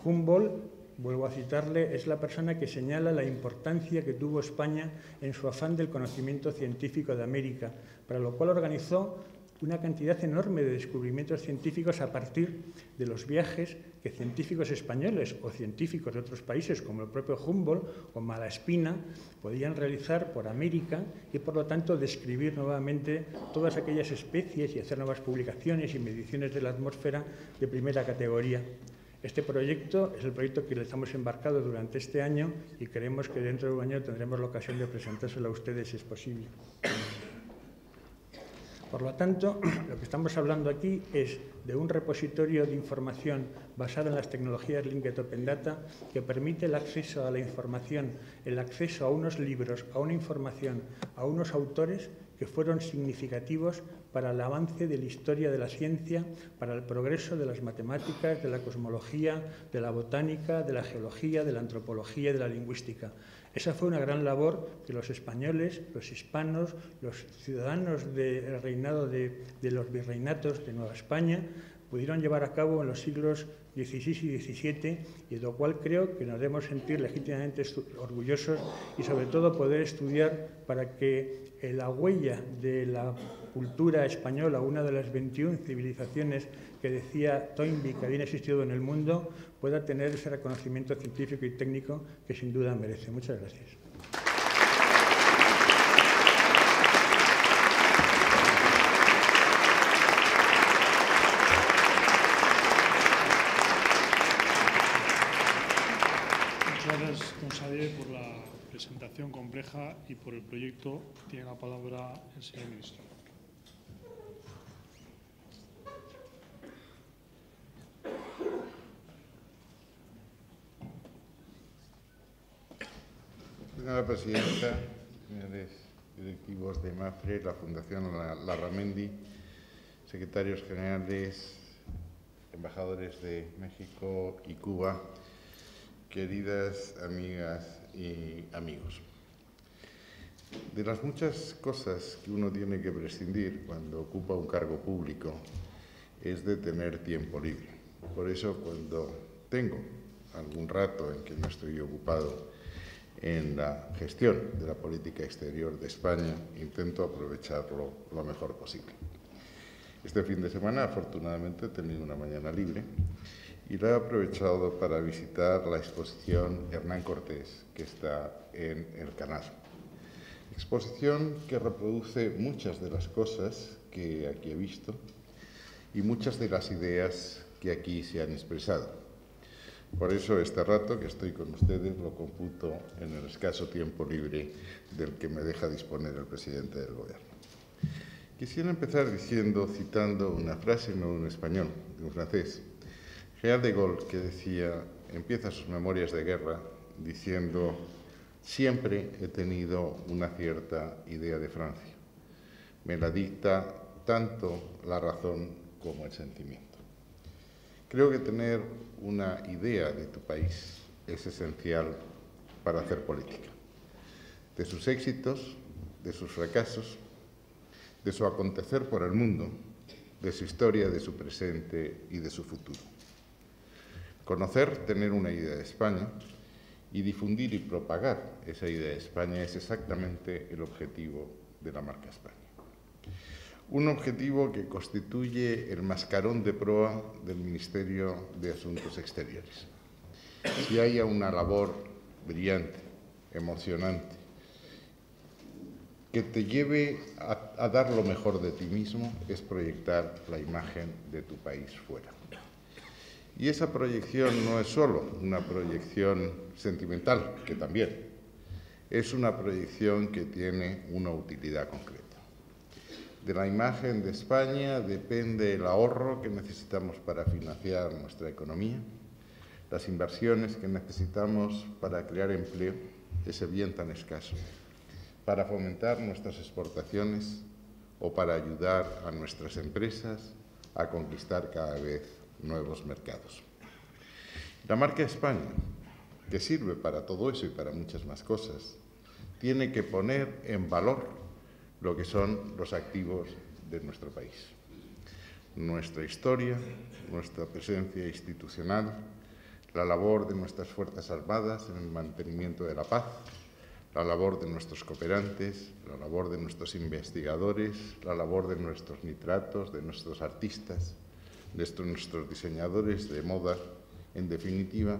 Humboldt, vuelvo a citarle, es la persona que señala la importancia que tuvo España en su afán del conocimiento científico de América, para lo cual organizó una cantidad enorme de descubrimientos científicos a partir de los viajes que científicos españoles o científicos de otros países, como el propio Humboldt o Malaspina, podían realizar por América y, por lo tanto, describir nuevamente todas aquellas especies y hacer nuevas publicaciones y mediciones de la atmósfera de primera categoría. Este proyecto es el proyecto que le estamos embarcado durante este año y creemos que dentro de un año tendremos la ocasión de presentárselo a ustedes si es posible. Por lo tanto, lo que estamos hablando aquí es de un repositorio de información basado en las tecnologías Linked Open Data que permite el acceso a la información, el acceso a unos libros, a una información, a unos autores que fueron significativos para el avance de la historia de la ciencia, para el progreso de las matemáticas, de la cosmología, de la botánica, de la geología, de la antropología y de la lingüística. Esa fue una gran labor que los españoles, los hispanos, los ciudadanos del reinado de los virreinatos de Nueva España pudieron llevar a cabo en los siglos XVI y XVII, y de lo cual creo que nos debemos sentir legítimamente orgullosos y sobre todo poder estudiar para que la huella de la cultura española, una de las 21 civilizaciones que decía Toynbee que habían existido en el mundo, pueda tener ese reconocimiento científico y técnico que sin duda merece. Muchas gracias. Muchas gracias, don Xavier, por la presentación compleja y por el proyecto. Tiene la palabra el señor ministro. Señora presidenta, señores directivos de MAFRE, la Fundación Larramendi, secretarios generales, embajadores de México y Cuba, queridas amigas y amigos. De las muchas cosas que uno tiene que prescindir cuando ocupa un cargo público es de tener tiempo libre. Por eso, cuando tengo algún rato en que no estoy ocupado en la gestión de la política exterior de España, intento aprovecharlo lo mejor posible. Este fin de semana, afortunadamente, he tenido una mañana libre y lo he aprovechado para visitar la exposición Hernán Cortés, que está en el Canal. Exposición que reproduce muchas de las cosas que aquí he visto y muchas de las ideas que aquí se han expresado. Por eso este rato que estoy con ustedes lo computo en el escaso tiempo libre del que me deja disponer el presidente del Gobierno. Quisiera empezar citando una frase, no un español, de un francés, General de Gaulle, que empieza sus memorias de guerra diciendo: siempre he tenido una cierta idea de Francia. Me la dicta tanto la razón como el sentimiento. Creo que tener una idea de tu país es esencial para hacer política. De sus éxitos, de sus fracasos, de su acontecer por el mundo, de su historia, de su presente y de su futuro. Conocer, tener una idea de España y difundir y propagar esa idea de España es exactamente el objetivo de la marca España. Un objetivo que constituye el mascarón de proa del Ministerio de Asuntos Exteriores. Si hay una labor brillante, emocionante, que te lleve a dar lo mejor de ti mismo, es proyectar la imagen de tu país fuera. Y esa proyección no es solo una proyección sentimental, que también, es una proyección que tiene una utilidad concreta. De la imagen de España depende el ahorro que necesitamos para financiar nuestra economía, las inversiones que necesitamos para crear empleo, ese bien tan escaso, para fomentar nuestras exportaciones o para ayudar a nuestras empresas a conquistar cada vez nuevos mercados. La marca España, que sirve para todo eso y para muchas más cosas, tiene que poner en valor lo que son los activos de nuestro país. Nuestra historia, nuestra presencia institucional, la labor de nuestras Fuerzas Armadas en el mantenimiento de la paz, la labor de nuestros cooperantes, la labor de nuestros investigadores, la labor de nuestros nitratos, de nuestros artistas, de nuestros diseñadores de moda, en definitiva,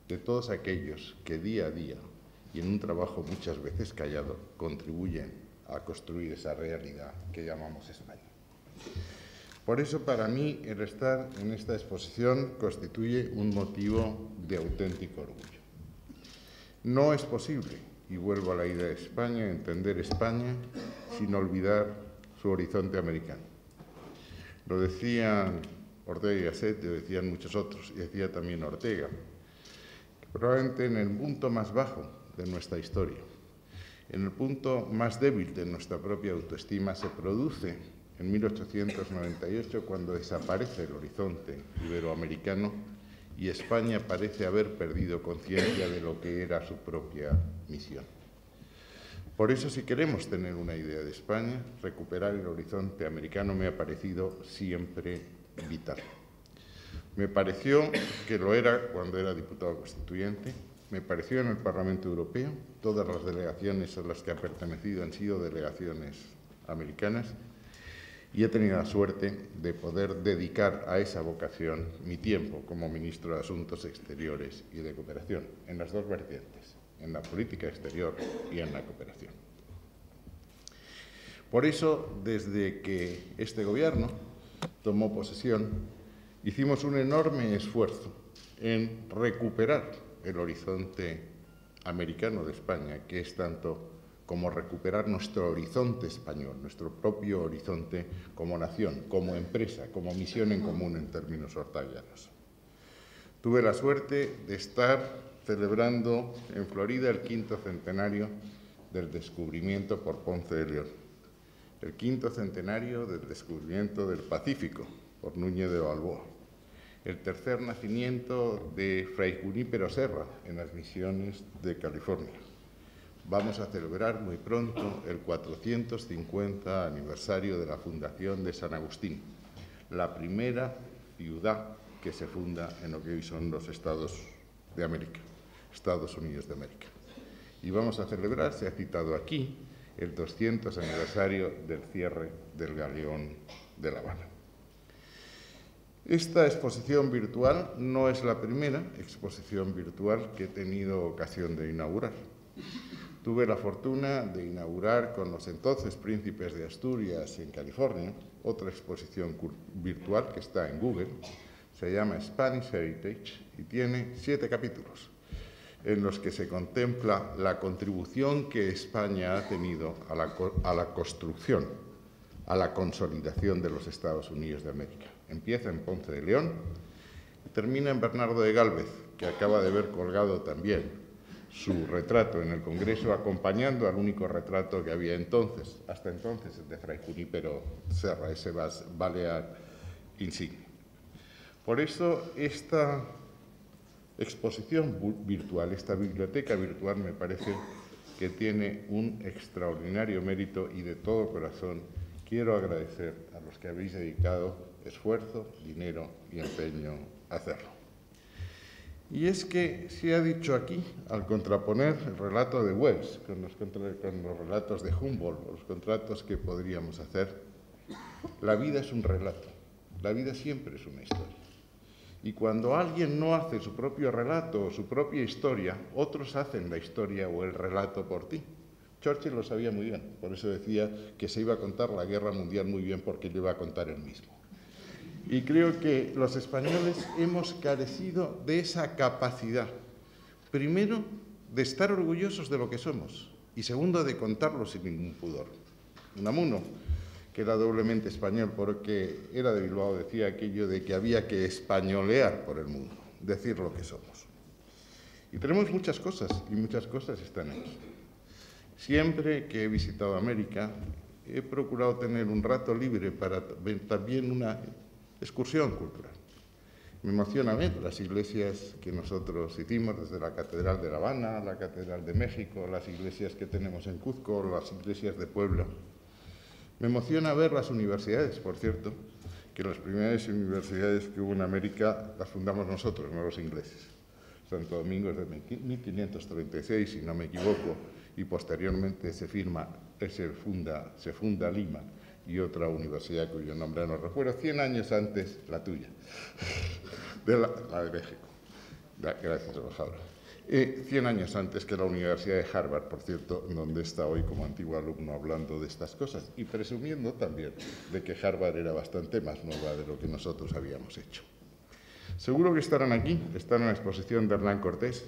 de todos aquellos que día a día y en un trabajo muchas veces callado contribuyen a construir esa realidad que llamamos España. Por eso, para mí, el estar en esta exposición constituye un motivo de auténtico orgullo. No es posible, y vuelvo a la idea de España, entender España sin olvidar su horizonte americano. Lo decían Ortega y Gasset, lo decían muchos otros, y decía también Ortega, que probablemente en el punto más bajo de nuestra historia, en el punto más débil de nuestra propia autoestima, se produce en 1898, cuando desaparece el horizonte iberoamericano y España parece haber perdido conciencia de lo que era su propia misión. Por eso, si queremos tener una idea de España, recuperar el horizonte americano me ha parecido siempre vital. Me pareció que lo era cuando era diputado constituyente, me pareció en el Parlamento Europeo, todas las delegaciones a las que ha pertenecido han sido delegaciones americanas, y he tenido la suerte de poder dedicar a esa vocación mi tiempo como ministro de Asuntos Exteriores y de Cooperación, en las dos vertientes, en la política exterior y en la cooperación. Por eso, desde que este Gobierno tomó posesión, hicimos un enorme esfuerzo en recuperar el horizonte americano de España, que es tanto como recuperar nuestro horizonte español, nuestro propio horizonte como nación, como empresa, como misión en común en términos ortavianos. Tuve la suerte de estar celebrando en Florida el 5º centenario del descubrimiento por Ponce de León, el 5º centenario del descubrimiento del Pacífico por Núñez de Balboa, el 3er nacimiento de Fray Junípero Serra en las misiones de California. Vamos a celebrar muy pronto el 450 aniversario de la fundación de San Agustín, la primera ciudad que se funda en lo que hoy son los Estados de América, Estados Unidos de América. Y vamos a celebrar, se ha citado aquí, el 200 aniversario del cierre del Galeón de La Habana. Esta exposición virtual no es la primera exposición virtual que he tenido ocasión de inaugurar. Tuve la fortuna de inaugurar con los entonces príncipes de Asturias en California otra exposición virtual que está en Google, se llama Spanish Heritage y tiene 7 capítulos en los que se contempla la contribución que España ha tenido a la construcción, a la consolidación de los Estados Unidos de América. Empieza en Ponce de León y termina en Bernardo de Gálvez, que acaba de ver colgado también su retrato en el Congreso, acompañando al único retrato que había entonces, hasta entonces, el de Fray Junípero Serra, ese balear insigne. Por eso, esta exposición virtual, esta biblioteca virtual, me parece que tiene un extraordinario mérito y de todo corazón quiero agradecer a los que habéis dedicado esfuerzo, dinero y empeño a hacerlo. Y es que se ha dicho aquí, al contraponer el relato de Wells con los relatos de Humboldt, los contratos que podríamos hacer, la vida es un relato, la vida siempre es una historia. Y cuando alguien no hace su propio relato o su propia historia, otros hacen la historia o el relato por ti. Churchill lo sabía muy bien, por eso decía que se iba a contar la guerra mundial muy bien porque lo iba a contar él mismo. Y creo que los españoles hemos carecido de esa capacidad, primero, de estar orgullosos de lo que somos y segundo, de contarlo sin ningún pudor. Unamuno, que era doblemente español porque era de Bilbao, decía aquello de que había que españolear por el mundo, decir lo que somos. Y tenemos muchas cosas y muchas cosas están aquí. Siempre que he visitado América, he procurado tener un rato libre para ver también una excursión cultural. Me emociona ver las iglesias que nosotros hicimos, desde la Catedral de La Habana, la Catedral de México, las iglesias que tenemos en Cuzco, las iglesias de Puebla. Me emociona ver las universidades, por cierto, que las primeras universidades que hubo en América las fundamos nosotros, no los ingleses. Santo Domingo es de 1536, si no me equivoco, y posteriormente se funda Lima y otra universidad cuyo nombre no recuerdo, 100 años antes la tuya, la de México. Gracias, embajadora. 100 años antes que la Universidad de Harvard, por cierto, donde está hoy como antiguo alumno hablando de estas cosas y presumiendo también de que Harvard era bastante más nueva de lo que nosotros habíamos hecho. Seguro que estarán aquí, están en la exposición de Hernán Cortés,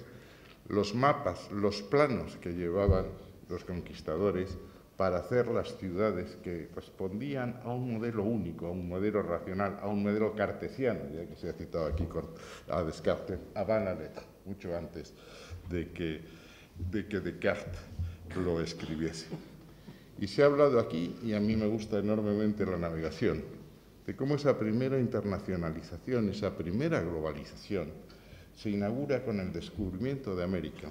los mapas, los planos que llevaban los conquistadores para hacer las ciudades que respondían a un modelo único, a un modelo racional, a un modelo cartesiano, ya que se ha citado aquí a Descartes, a Van Alet, mucho antes de que Descartes lo escribiese. Y se ha hablado aquí, y a mí me gusta enormemente la navegación, de cómo esa primera internacionalización, esa primera globalización, se inaugura con el descubrimiento de América,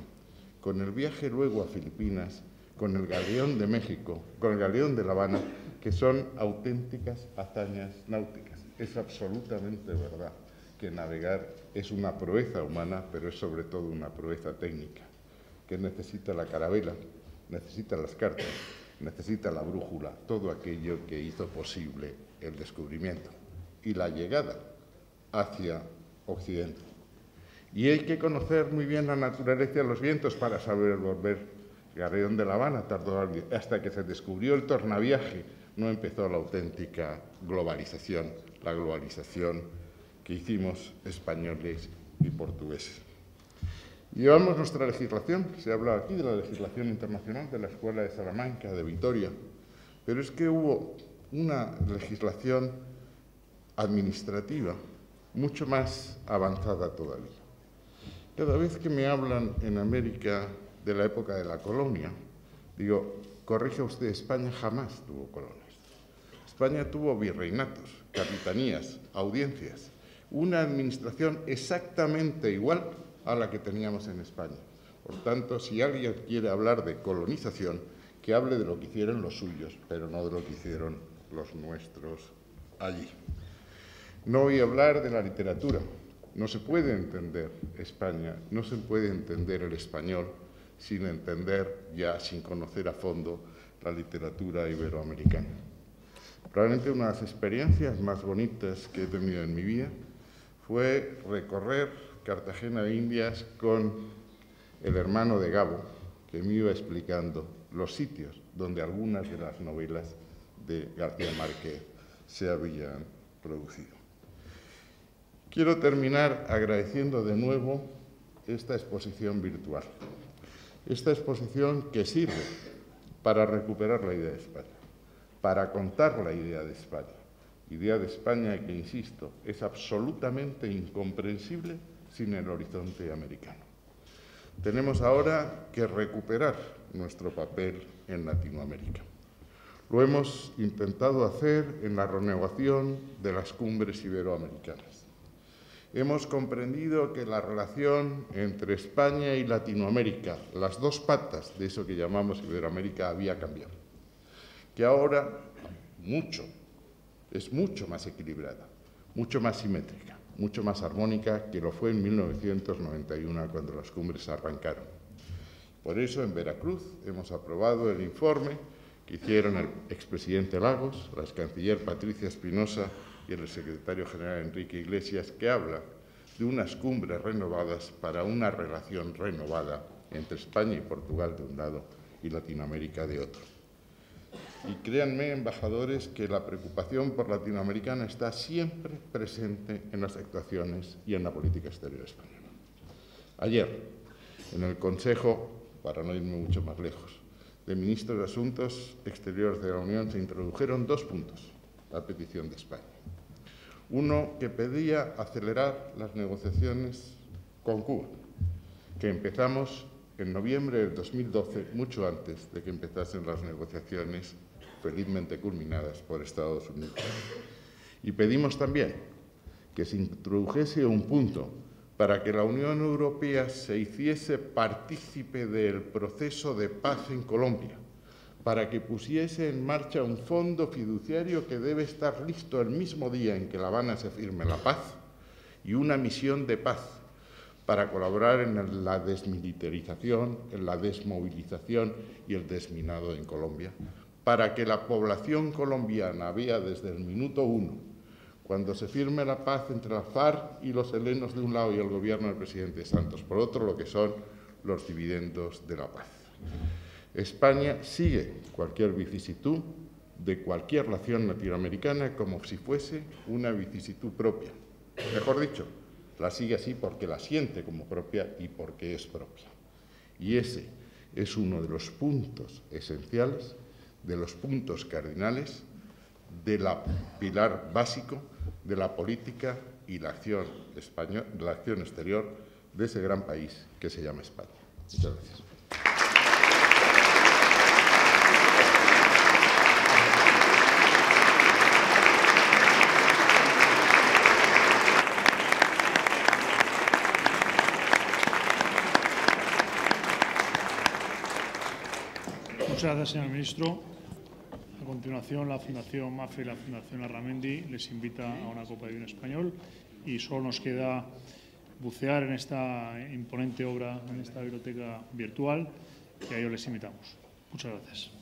con el viaje luego a Filipinas, con el Galeón de México, con el Galeón de La Habana, que son auténticas hazañas náuticas. Es absolutamente verdad que navegar es una proeza humana, pero es sobre todo una proeza técnica, que necesita la carabela, necesita las cartas, necesita la brújula, todo aquello que hizo posible el descubrimiento y la llegada hacia Occidente. Y hay que conocer muy bien la naturaleza de los vientos para saber volver. Galeón de La Habana tardó hasta que se descubrió el tornaviaje, no empezó la auténtica globalización, la globalización que hicimos españoles y portugueses. Llevamos nuestra legislación, se habla aquí de la legislación internacional de la Escuela de Salamanca, de Vitoria, pero es que hubo una legislación administrativa mucho más avanzada todavía. Cada vez que me hablan en América de la época de la colonia, digo, corrija usted, España jamás tuvo colonias. España tuvo virreinatos, capitanías, audiencias, una administración exactamente igual a la que teníamos en España. Por tanto, si alguien quiere hablar de colonización, que hable de lo que hicieron los suyos, pero no de lo que hicieron los nuestros allí. No voy a hablar de la literatura. No se puede entender España, no se puede entender el español sin entender, ya sin conocer a fondo, la literatura iberoamericana. Probablemente una de las experiencias más bonitas que he tenido en mi vida fue recorrer Cartagena de Indias con el hermano de Gabo, que me iba explicando los sitios donde algunas de las novelas de García Márquez se habían producido. Quiero terminar agradeciendo de nuevo esta exposición virtual. Esta exposición que sirve para recuperar la idea de España, para contar la idea de España que, insisto, es absolutamente incomprensible sin el horizonte americano. Tenemos ahora que recuperar nuestro papel en Latinoamérica. Lo hemos intentado hacer en la renovación de las cumbres iberoamericanas. Hemos comprendido que la relación entre España y Latinoamérica, las dos patas de eso que llamamos Iberoamérica, había cambiado. Que ahora es mucho más equilibrada, mucho más simétrica, mucho más armónica que lo fue en 1991 cuando las cumbres arrancaron. Por eso en Veracruz hemos aprobado el informe que hicieron el expresidente Lagos, la excanciller Patricia Espinosa y el secretario general Enrique Iglesias, que habla de unas cumbres renovadas para una relación renovada entre España y Portugal de un lado y Latinoamérica de otro. Y créanme, embajadores, que la preocupación por Latinoamericana está siempre presente en las actuaciones y en la política exterior española. Ayer, en el Consejo, para no irme mucho más lejos, de Ministros de Asuntos Exteriores de la Unión se introdujeron dos puntos a petición de España. Uno que pedía acelerar las negociaciones con Cuba, que empezamos en noviembre del 2012, mucho antes de que empezasen las negociaciones felizmente culminadas por Estados Unidos. Y pedimos también que se introdujese un punto para que la Unión Europea se hiciese partícipe del proceso de paz en Colombia, para que pusiese en marcha un fondo fiduciario que debe estar listo el mismo día en que La Habana se firme la paz, y una misión de paz para colaborar en la desmilitarización, en la desmovilización y el desminado en Colombia, para que la población colombiana vea desde el minuto uno, cuando se firme la paz entre la FARC y los helenos de un lado y el gobierno del presidente Santos, por otro, lo que son los dividendos de la paz. España sigue cualquier vicisitud de cualquier relación latinoamericana como si fuese una vicisitud propia. Mejor dicho, la sigue así porque la siente como propia y porque es propia. Y ese es uno de los puntos esenciales, de los puntos cardinales del pilar básico de la política y la acción española, la acción exterior de ese gran país que se llama España. Muchas gracias. Muchas gracias, señor ministro. A continuación, la Fundación MAFRE y la Fundación Larramendi les invita a una copa de vino español y solo nos queda bucear en esta imponente obra, en esta biblioteca virtual, y a ello les invitamos. Muchas gracias.